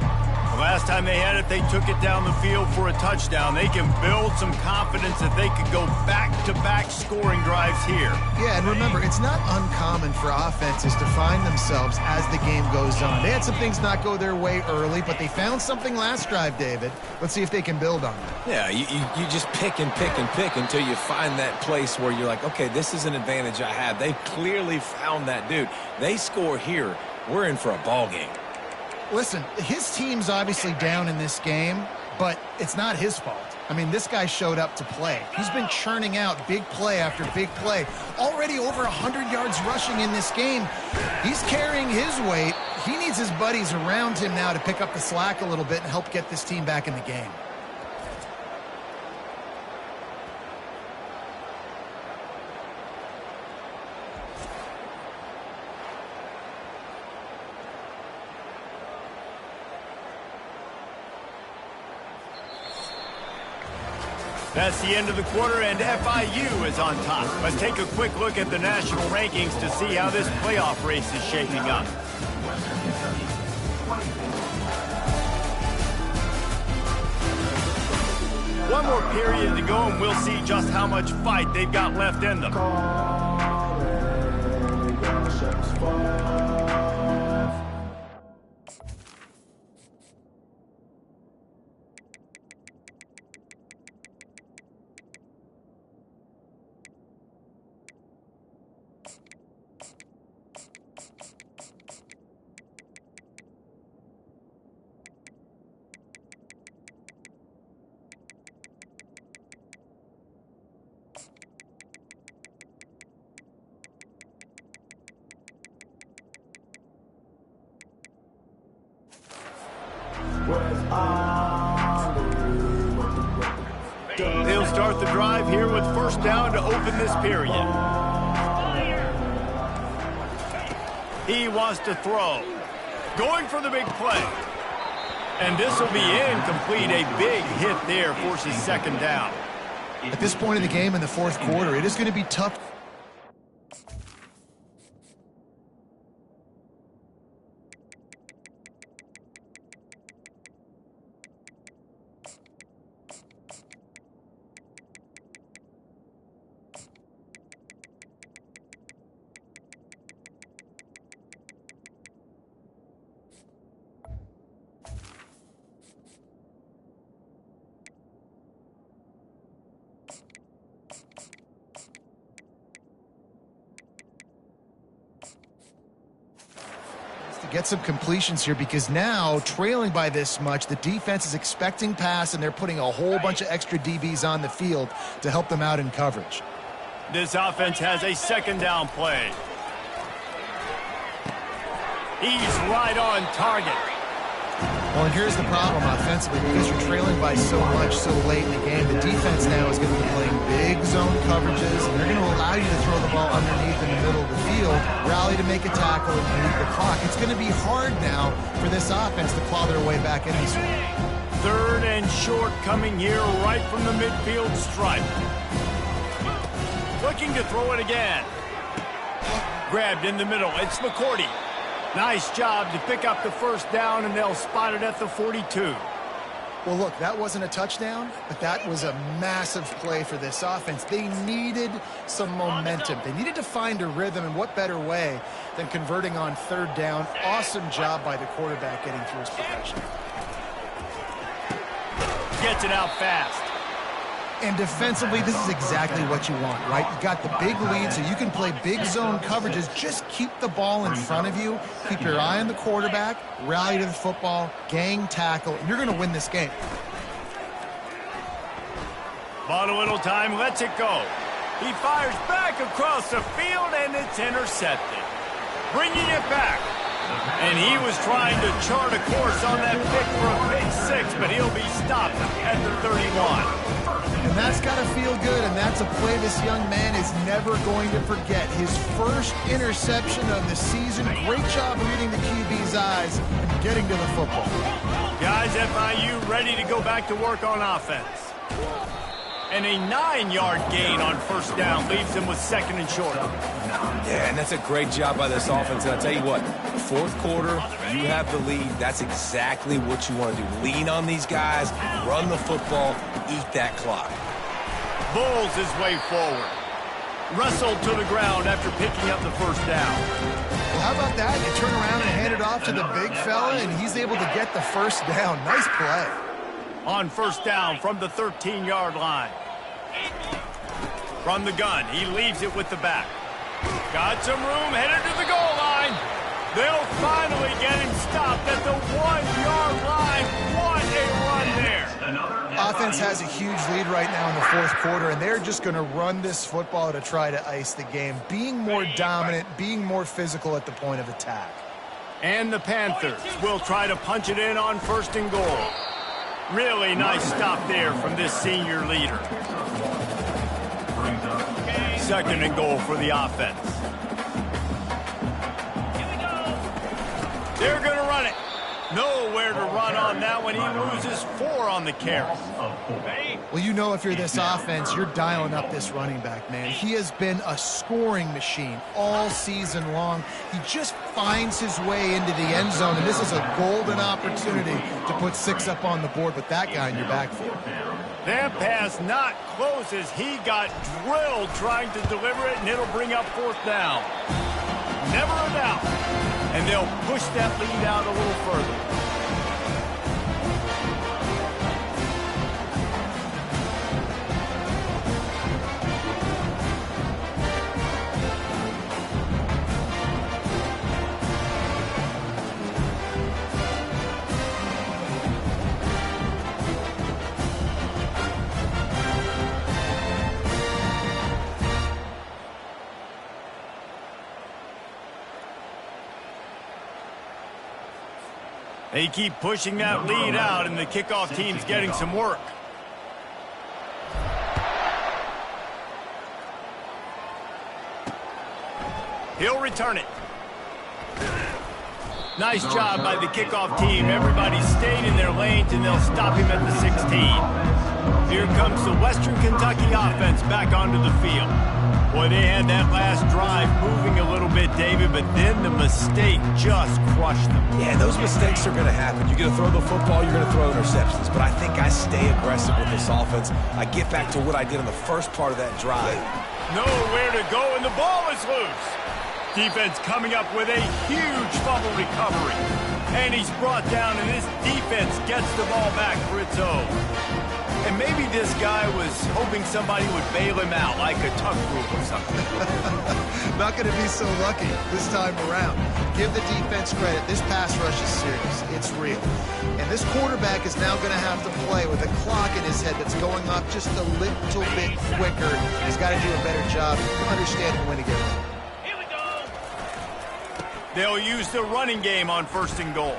The last time they had it, they took it down the field for a touchdown. They can build some confidence that they could go back-to-back scoring drives here. Yeah, and remember, it's not uncommon for offenses to find themselves as the game goes on. They had some things not go their way early, but they found something last drive, David. Let's see if they can build on that. Yeah, you just pick and pick and pick until you find that place where you're like, okay, this is an advantage I have. They clearly found that dude. They score here. We're in for a ball game. Listen, his team's obviously down in this game, but it's not his fault. I mean, this guy showed up to play. He's been churning out big play after big play. Already over 100 yards rushing in this game. He's carrying his weight. He needs his buddies around him now to pick up the slack a little bit and help get this team back in the game. That's the end of the quarter, and FIU is on top. Let's take a quick look at the national rankings to see how this playoff race is shaping up. One more period to go, and we'll see just how much fight they've got left in them. They'll start the drive here with first down to open this period. He wants to throw. Going for the big play. And this will be incomplete. A big hit there forces second down. At this point in the game in the fourth quarter, it is going to be tough. Get some completions here, because now trailing by this much, the defense is expecting pass, and they're putting a whole bunch of extra DBs on the field to help them out in coverage. This offense has a second down play. He's right on target. Well, and here's the problem offensively, because you're trailing by so much so late in the game. The defense now is going to be playing big zone coverages, and they're going to allow you to throw the ball underneath in the middle of the field, rally to make a tackle, and move the clock. It's going to be hard now for this offense to claw their way back in this one. Third and short coming here right from the midfield stripe. Looking to throw it again. Grabbed in the middle. It's McCourty. Nice job to pick up the first down, and they'll spot it at the 42. Well, look, that wasn't a touchdown, but that was a massive play for this offense. They needed some momentum. They needed to find a rhythm, and what better way than converting on third down. Awesome job by the quarterback getting through his progression. Gets it out fast. And defensively, this is exactly what you want, right? You got the big lead, so you can play big zone coverages. Just keep the ball in front of you. Keep your eye on the quarterback. Rally to the football. Gang tackle. And you're going to win this game. Bought a little time. Lets it go. He fires back across the field, and it's intercepted. Bringing it back. And he was trying to chart a course on that pick for a big six, but he'll be stopped at the 31. And that's got to feel good, and that's a play this young man is never going to forget. His first interception of the season. Great job reading the QB's eyes and getting to the football. Guys, FIU ready to go back to work on offense. And a 9-yard gain on first down leaves them with second and short. Yeah, and that's a great job by this offense. And I'll tell you what, fourth quarter, you have the lead. That's exactly what you want to do. Lean on these guys, run the football, eat that clock. Bowles his way forward. Wrestled to the ground after picking up the first down. Well, how about that? You turn around and hand it off to the big fella, and he's able to get the first down. Nice play. On first down from the 13-yard line. From the gun, he leaves it with the back. Got some room, headed to the goal line. They'll finally get him stopped at the 1-yard line. What a run there. Offense has a huge lead right now in the fourth quarter, and they're just going to run this football to try to ice the game. Being more dominant, being more physical at the point of attack. And the Panthers will try to punch it in on first and goal. Really nice stop there from this senior leader. Second and goal for the offense. They're going to run it. Nowhere to run on that one. He loses 4 on the carry. Well, you know, if you're this offense, you're dialing up this running back, man. He has been a scoring machine all season long. He just finds his way into the end zone, and this is a golden opportunity to put 6 up on the board with that guy in your backfield. That pass not close as he got drilled trying to deliver it, and it'll bring up 4th down. Never a doubt. And they'll push that lead out a little further. They keep pushing that lead out, and the kickoff team's getting some work. He'll return it. Nice job by the kickoff team. Everybody stayed in their lanes, and they'll stop him at the 16. Here comes the Western Kentucky offense back onto the field. Boy, they had that last drive moving a little bit, David, but then the mistake just crushed them. Yeah, those mistakes are going to happen. You're going to throw the football, you're going to throw interceptions. But I think I stay aggressive with this offense. I get back to what I did in the first part of that drive. Nowhere to go, and the ball is loose. Defense coming up with a huge fumble recovery. And he's brought down, and this defense gets the ball back for its own. And maybe this guy was hoping somebody would bail him out, like a tuck rule or something. Not going to be so lucky this time around. Give the defense credit. This pass rush is serious. It's real. And this quarterback is now going to have to play with a clock in his head that's going off just a little bit quicker. He's got to do a better job understanding when to get ready. Here we go. They'll use the running game on 1st and goal.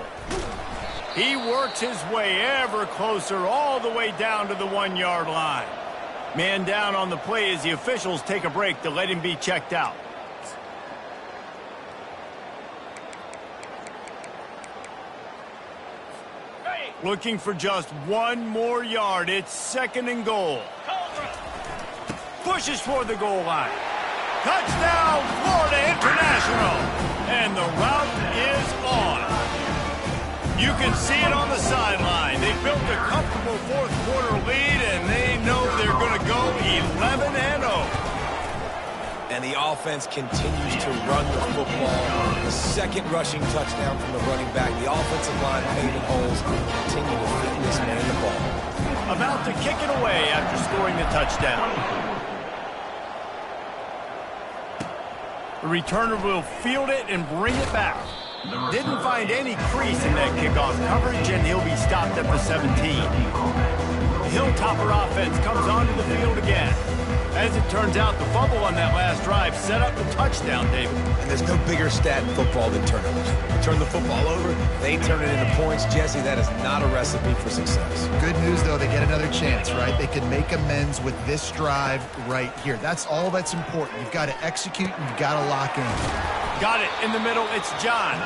He works his way ever closer all the way down to the 1-yard line. Man down on the play as the officials take a break to let him be checked out. Hey, Looking for just 1 more yard. It's 2nd and goal. Cobra. Pushes toward the goal line. Touchdown, Florida International. And the route is on. You can see it on the sideline. They built a comfortable 4th quarter lead, and they know they're going to go 11-0. And the offense continues to run the football. The 2nd rushing touchdown from the running back. The offensive line paving holes continue to fit this man the ball. About to kick it away after scoring the touchdown. The returner will field it and bring it back. Didn't find any crease in that kickoff coverage, and he'll be stopped at the 17. The Hilltopper offense comes onto the field again. As it turns out, the fumble on that last drive set up the touchdown, David. And there's no bigger stat in football than turnovers. You turn the football over, they turn it into points. Jesse, that is not a recipe for success. Good news, though, they get another chance, right? They can make amends with this drive right here. That's all that's important. You've got to execute, and you've got to lock in. Got it in the middle. It's John.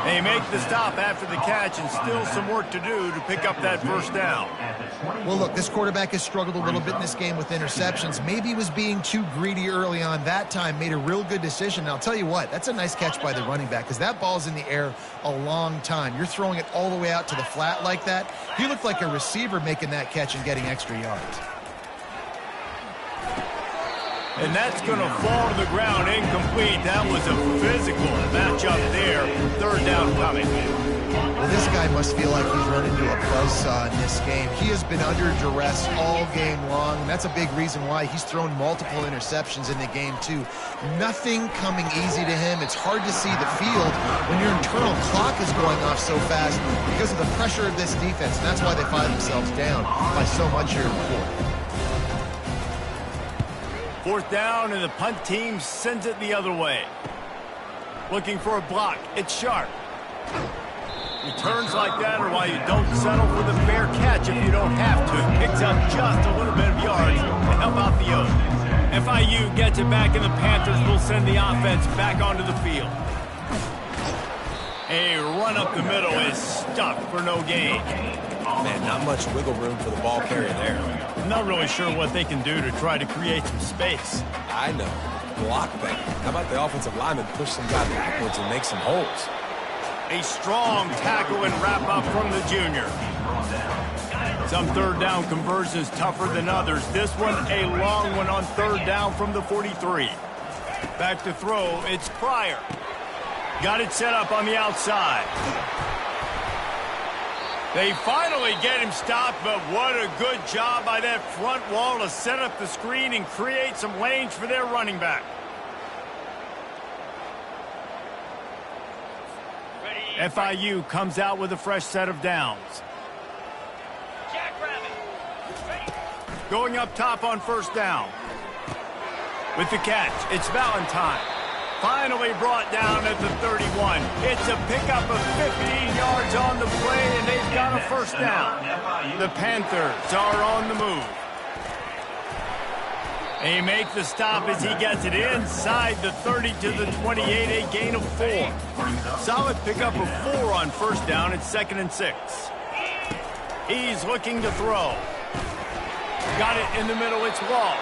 They make the stop after the catch, and still some work to do to pick up that 1st down. Well, look, this quarterback has struggled a little bit in this game with interceptions. Maybe he was being too greedy early on. That time made a real good decision. And I'll tell you what, that's a nice catch by the running back because that ball's in the air a long time. You're throwing it all the way out to the flat like that. He looked like a receiver making that catch and getting extra yards. And that's going to fall to the ground incomplete. That was a physical matchup there. 3rd down coming. Well, this guy must feel like he's run into a buzzsaw in this game. He has been under duress all game long, and that's a big reason why he's thrown multiple interceptions in the game, too. Nothing coming easy to him. It's hard to see the field when your internal clock is going off so fast because of the pressure of this defense, and that's why they find themselves down by so much here in the 4th. 4th down, and the punt team sends it the other way. Looking for a block. It's Sharp. Returns like that are why you don't settle for the fair catch if you don't have to. Picks up just a little bit of yards to help out the O's. FIU gets it back, and the Panthers will send the offense back onto the field. A run up the middle is stuck for no gain. Man, not much wiggle room for the ball carrier there. I'm not really sure what they can do to try to create some space. I know. Block back. How about the offensive lineman push some guy backwards and make some holes? A strong tackle and wrap up from the junior. Some third down conversions tougher than others. This one a long one on third down from the 43. Back to throw, it's Pryor. Got it set up on the outside. They finally get him stopped, but what a good job by that front wall to set up the screen and create some lanes for their running back. FIU comes out with a fresh set of downs. Going up top on first down. With the catch, it's Valentine. Finally brought down at the 31. It's a pickup of 15 yards on the play, and they've got a first down. The Panthers are on the move. They make the stop as he gets it inside the 30 to the 28, a gain of 4. Solid pickup of 4 on first down. It's 2nd and 6. He's looking to throw. Got it in the middle. It's Wall.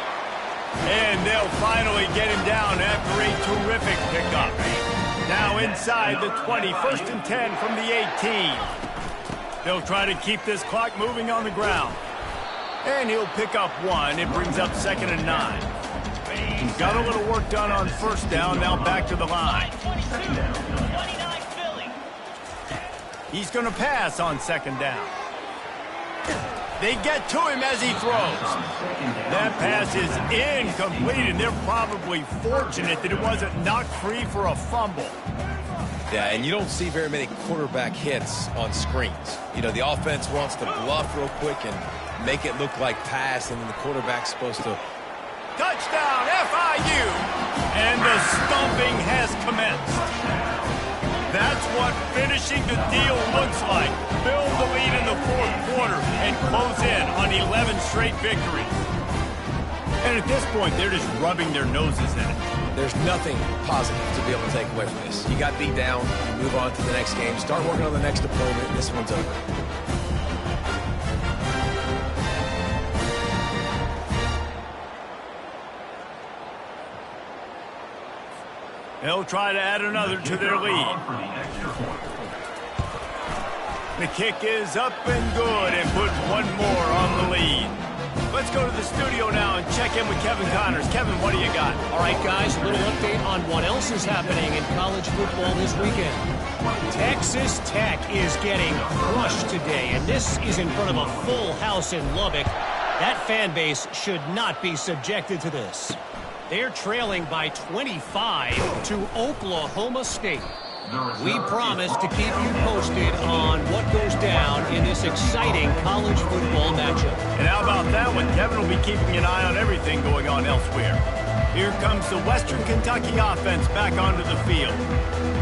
And they'll finally get him down after a terrific pickup. Now inside the 20, 1st and 10 from the 18. They'll try to keep this clock moving on the ground. And he'll pick up 1. It brings up 2nd and 9. Got a little work done on first down. Now back to the line. He's going to pass on 2nd down. They get to him as he throws. That pass is incomplete, and they're probably fortunate that it wasn't knocked free for a fumble. Yeah, and you don't see very many quarterback hits on screens. You know, the offense wants to bluff real quick and make it look like pass, and then the quarterback's supposed to... Touchdown, FIU! And the stomping has commenced. That's what finishing the deal looks like. Build the lead in the 4th quarter and close in on 11 straight victories. And at this point, they're just rubbing their noses in it. There's nothing positive to be able to take away from this. You got beat down, you move on to the next game, start working on the next opponent, this one's over. They'll try to add another to their lead. The kick is up and good and put 1 more on the lead. Let's go to the studio now and check in with Kevin Connors. Kevin, what do you got? All right, guys, a little update on what else is happening in college football this weekend. Texas Tech is getting crushed today, and this is in front of a full house in Lubbock. That fan base should not be subjected to this. They're trailing by 25 to Oklahoma State. We promise to keep you posted on what goes down in this exciting college football matchup. And how about that one? Kevin will be keeping an eye on everything going on elsewhere. Here comes the Western Kentucky offense back onto the field.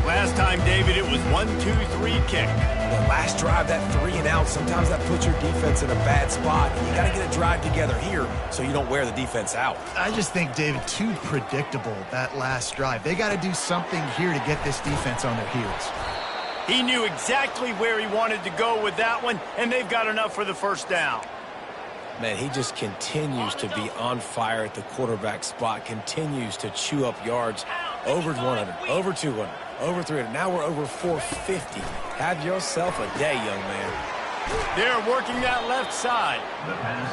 Last time, David, it was 1-2-3 kick. The last drive, that 3 and out, sometimes that puts your defense in a bad spot. You got to get a drive together here so you don't wear the defense out. I just think, David, too predictable, that last drive. They got to do something here to get this defense on their heels. He knew exactly where he wanted to go with that one, and they've got enough for the first down. Man, he just continues to be on fire at the quarterback spot, continues to chew up yards. Over 100, over 200, over 300. Now we're over 450. Have yourself a day, young man. They're working that left side.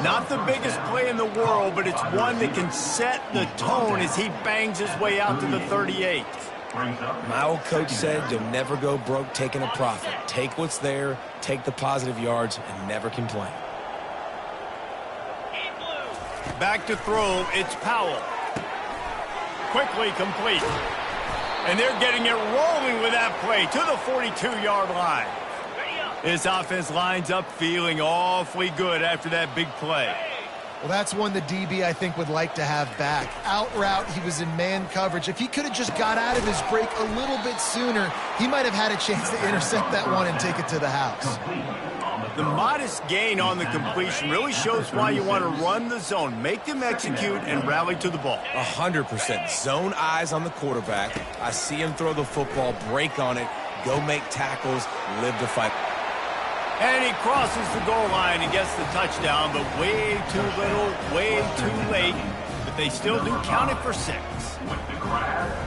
Not the biggest play in the world, but it's one that can set the tone as he bangs his way out to the 38. My old coach said you'll never go broke taking a profit. Take what's there, take the positive yards, and never complain. Back to throw, it's Powell. Quickly complete. And they're getting it rolling with that play to the 42-yard line. This offense lines up feeling awfully good after that big play. Well, that's one the DB, I think, would like to have back. Out route, he was in man coverage. If he could have just got out of his break a little bit sooner, he might have had a chance to intercept that one and take it to the house. The modest gain on the completion really shows why you want to run the zone, make them execute, and rally to the ball. 100%. Zone eyes on the quarterback. I see him throw the football, break on it, go make tackles, live to fight. And he crosses the goal line and gets the touchdown, but way too little, way too late. The they still do count it for 6.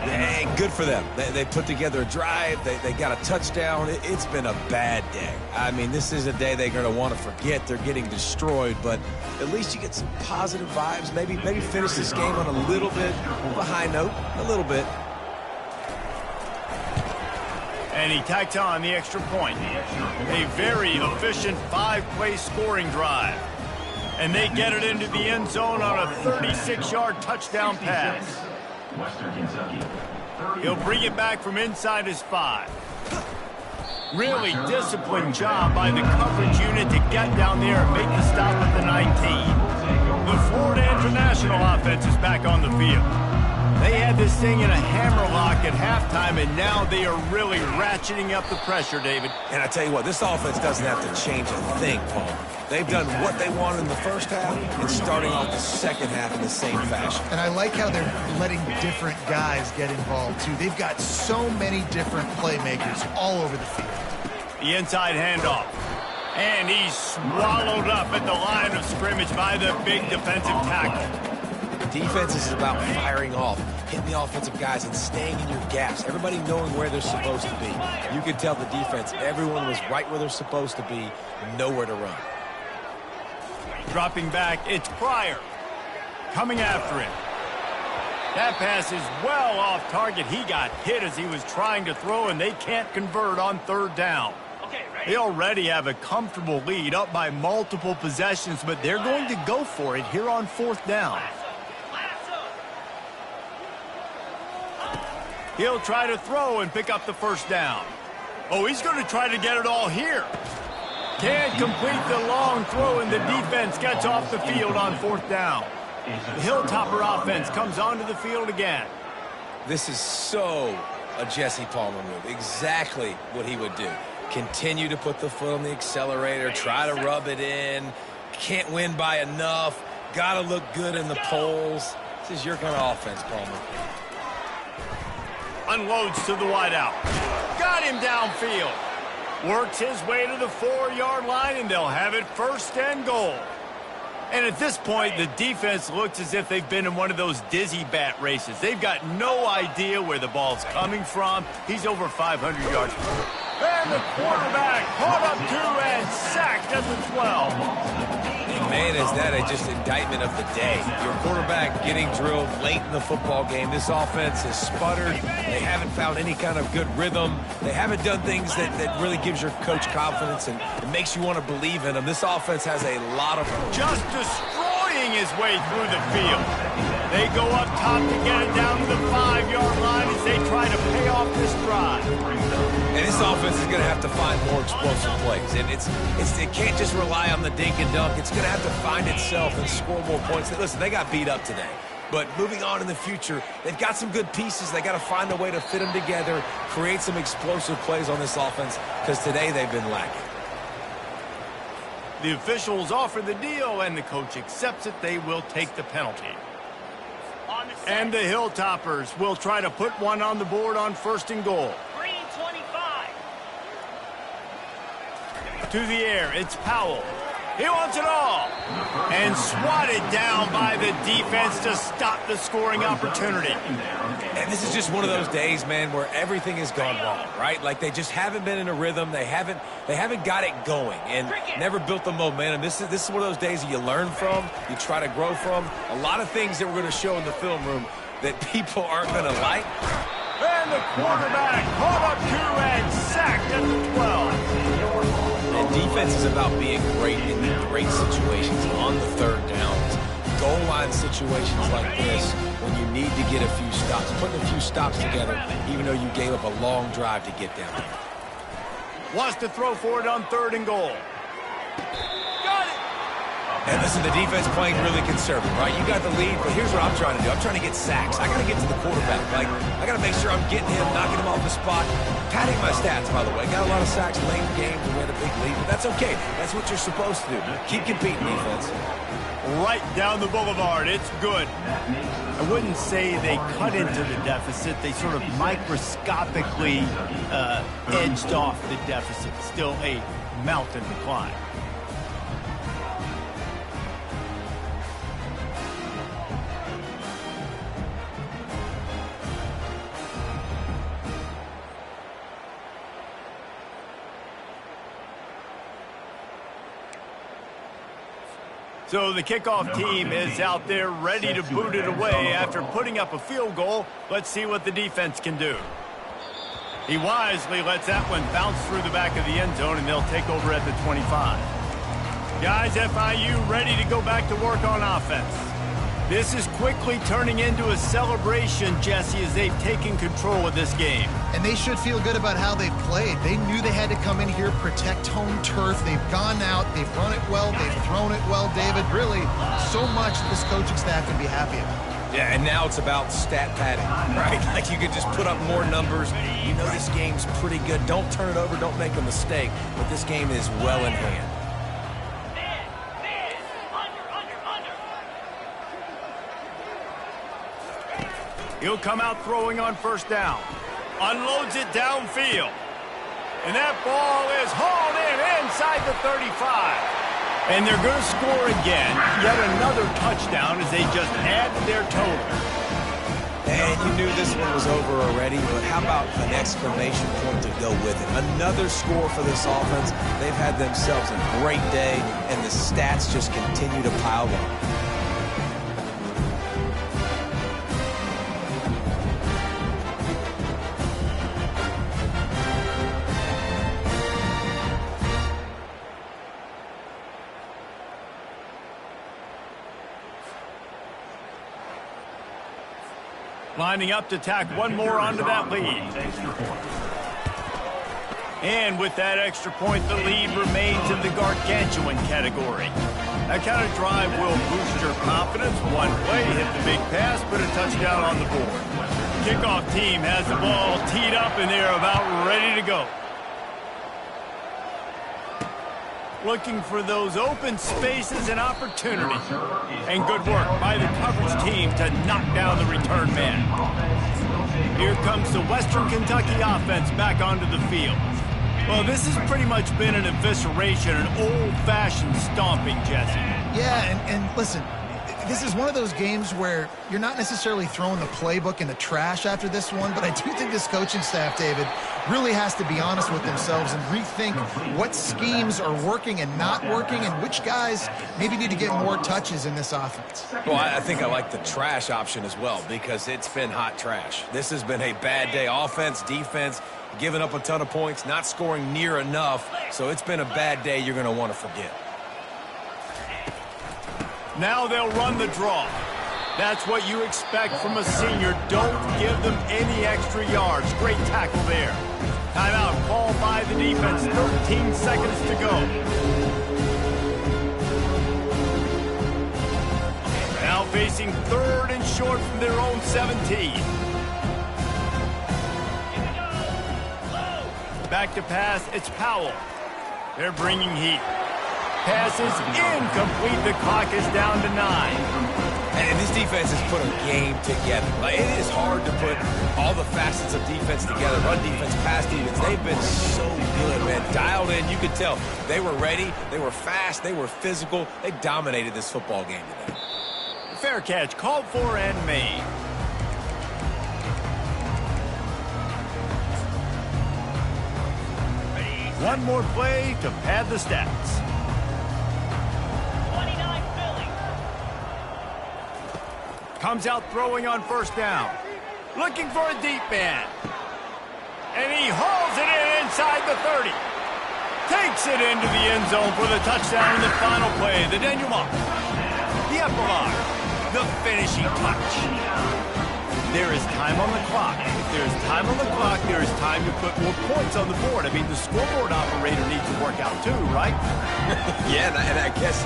Hey, good for them. They put together a drive. They got a touchdown. It's been a bad day. I mean, this is a day they're going to want to forget. They're getting destroyed, but at least you get some positive vibes. Maybe finish this game on a little bit of a high note, a little bit. And he tacks on the extra point. A very efficient 5-play scoring drive. And they get it into the end zone on a 36-yard touchdown pass. Western Kentucky. He'll bring it back from inside his 5. Really disciplined job by the coverage unit to get down there and make the stop at the 19. The Florida International offense is back on the field. They had this thing in a hammerlock at halftime, and now they are really ratcheting up the pressure, David. And I tell you what, this offense doesn't have to change a thing, Paul. They've done what they wanted in the first half and starting off the second half in the same fashion. And I like how they're letting different guys get involved, too. They've got so many different playmakers all over the field. The inside handoff. And he's swallowed up at the line of scrimmage by the big defensive tackle. Defense is about firing off, hitting the offensive guys, and staying in your gaps. Everybody knowing where they're supposed to be. You can tell the defense, everyone was right where they're supposed to be, nowhere to run. Dropping back, it's Pryor. Coming after him. That pass is well off target. He got hit as he was trying to throw, and they can't convert on 3rd down. They already have a comfortable lead, up by multiple possessions, but they're going to go for it here on 4th down. He'll try to throw and pick up the 1st down. Oh, he's going to try to get it all here. Can't complete the long throw, and the defense gets off the field on 4th down. The Hilltopper offense comes onto the field again. This is so a Jesse Palmer move. Exactly what he would do. Continue to put the foot on the accelerator, try to rub it in. Can't win by enough. Got to look good in the polls. This is your kind of offense, Palmer. Unloads to the wideout. Got him downfield. Works his way to the 4-yard line, and they'll have it 1st and goal. And at this point, the defense looks as if they've been in one of those dizzy bat races. They've got no idea where the ball's coming from. He's over 500 yards. And the quarterback caught up 2 and sacked at the 12. Man, is that just indictment of the day. Your quarterback getting drilled late in the football game. This offense has sputtered. They haven't found any kind of good rhythm. They haven't done things that really gives your coach confidence and it makes you want to believe in them. This offense has a lot of... Just destroying his way through the field. They go up top to get it down to the 5-yard line as they try to pay off this drive. And this offense is going to have to find more explosive plays. And it can't just rely on the dink and dunk. It's going to have to find itself and score more points. Listen, they got beat up today. But moving on in the future, they've got some good pieces. They got to find a way to fit them together, create some explosive plays on this offense, because today they've been lacking. The officials offer the deal, and the coach accepts it. They will take the penalty. And the Hilltoppers will try to put one on the board on 1st and goal. Green 25. To the air, it's Powell. He wants it all. And swatted down by the defense to stop the scoring opportunity. And this is just one of those days, man, where everything has gone wrong, right? Like they just haven't been in a rhythm. They haven't got it going and never built the momentum. This is one of those days that you learn from, you try to grow from. A lot of things that we're going to show in the film room that people aren't going to like. And the quarterback caught up 2 and sacked at the 12. And defense is about being great in great situations on the 3rd downs. Goal line situations like this when you need to get a few stops, putting a few stops together even though you gave up a long drive to get down there. Wants to throw for it on 3rd and goal. Got it! And listen, the defense playing really conservative, right? You got the lead, but here's what I'm trying to do. I'm trying to get sacks. I got to get to the quarterback. Like, I got to make sure I'm getting him, knocking him off the spot. Padding my stats, by the way. Got a lot of sacks late in games and we had a big lead, but that's okay. That's what you're supposed to do. Keep competing, defense. Right down the boulevard. It's good. I wouldn't say they cut into the deficit. They sort of microscopically edged off the deficit. Still a mountain to climb. So the kickoff team is out there ready to boot it away after putting up a field goal. Let's see what the defense can do. He wisely lets that one bounce through the back of the end zone, and they'll take over at the 25. Guys, FIU ready to go back to work on offense. This is quickly turning into a celebration, Jesse, as they've taken control of this game. And they should feel good about how they've played. They knew they had to come in here, protect home turf. They've gone out, they've run it well, they've thrown it well, David. Really, so much that this coaching staff can be happy about. Yeah, and now it's about stat padding, right? Like you could just put up more numbers. You know this game's pretty good. Don't turn it over, don't make a mistake. But this game is well in hand. He'll come out throwing on first down. Unloads it downfield. And that ball is hauled in inside the 35. And they're going to score again. Yet another touchdown as they just add to their total. And you knew this one was over already, but how about an exclamation point to go with it? Another score for this offense. They've had themselves a great day, and the stats just continue to pile up. Lining up to tack one more onto that lead. And with that extra point, the lead remains in the gargantuan category. That kind of drive will boost your confidence. One play, hit the big pass, put a touchdown on the board. Kickoff team has the ball teed up, and they're about ready to go. Looking for those open spaces and opportunities. And good work by the coverage team to knock down the return man. Here comes the Western Kentucky offense back onto the field. Well, this has pretty much been an evisceration, an old-fashioned stomping, Jesse. Yeah, and listen, this is one of those games where you're not necessarily throwing the playbook in the trash after this one, but I do think this coaching staff, David, really has to be honest with themselves and rethink what schemes are working and not working and which guys maybe need to get more touches in this offense. Well, I think I like the trash option as well because it's been hot trash. This has been a bad day. Offense, defense, giving up a ton of points, not scoring near enough. So it's been a bad day you're going to want to forget. Now they'll run the draw. That's what you expect from a senior. Don't give them any extra yards. Great tackle there. Timeout called by the defense. 13 seconds to go. Now facing third and short from their own 17. Back to pass, it's Powell. They're bringing heat. Pass is incomplete. The clock is down to 9. And this defense has put a game together. Like, it is hard to put all the facets of defense together. Run defense, pass defense. They've been so good, man. Dialed in. You could tell they were ready. They were fast. They were physical. They dominated this football game today. Fair catch. Called for and made. One more play to pad the stats. Comes out throwing on first down. Looking for a deep man. And he hauls it in inside the 30. Takes it into the end zone for the touchdown in the final play. The denouement. The epilogue. The finishing touch. There is time on the clock. If there is time on the clock, there is time to put more points on the board. I mean, the scoreboard operator needs to work out too, right? Yeah, and I guess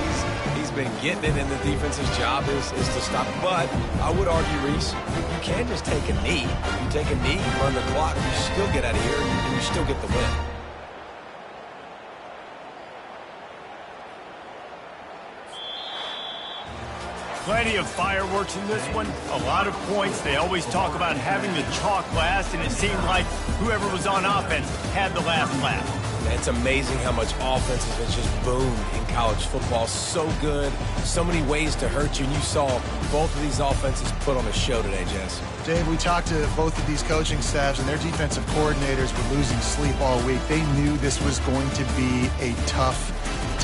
he's been getting it, and the defense's job is to stop. But I would argue, Reese, you can't just take a knee. You take a knee, you run the clock, you still get out of here, and you still get the win. Plenty of fireworks in this one, a lot of points. They always talk about having the chalk last, and it seemed like whoever was on offense had the last laugh. It's amazing how much offense has just boomed in college football. So good, so many ways to hurt you, and you saw both of these offenses put on a show today, Jess. Dave, we talked to both of these coaching staffs, and their defensive coordinators were losing sleep all week. They knew this was going to be a tough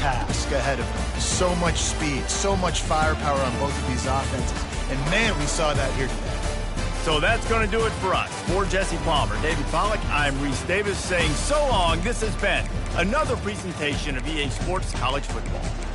task ahead of them. So much speed, so much firepower on both of these offenses. And, man, we saw that here today. So that's going to do it for us. For Jesse Palmer, David Pollack, I'm Reese Davis saying so long. This has been another presentation of EA Sports College Football.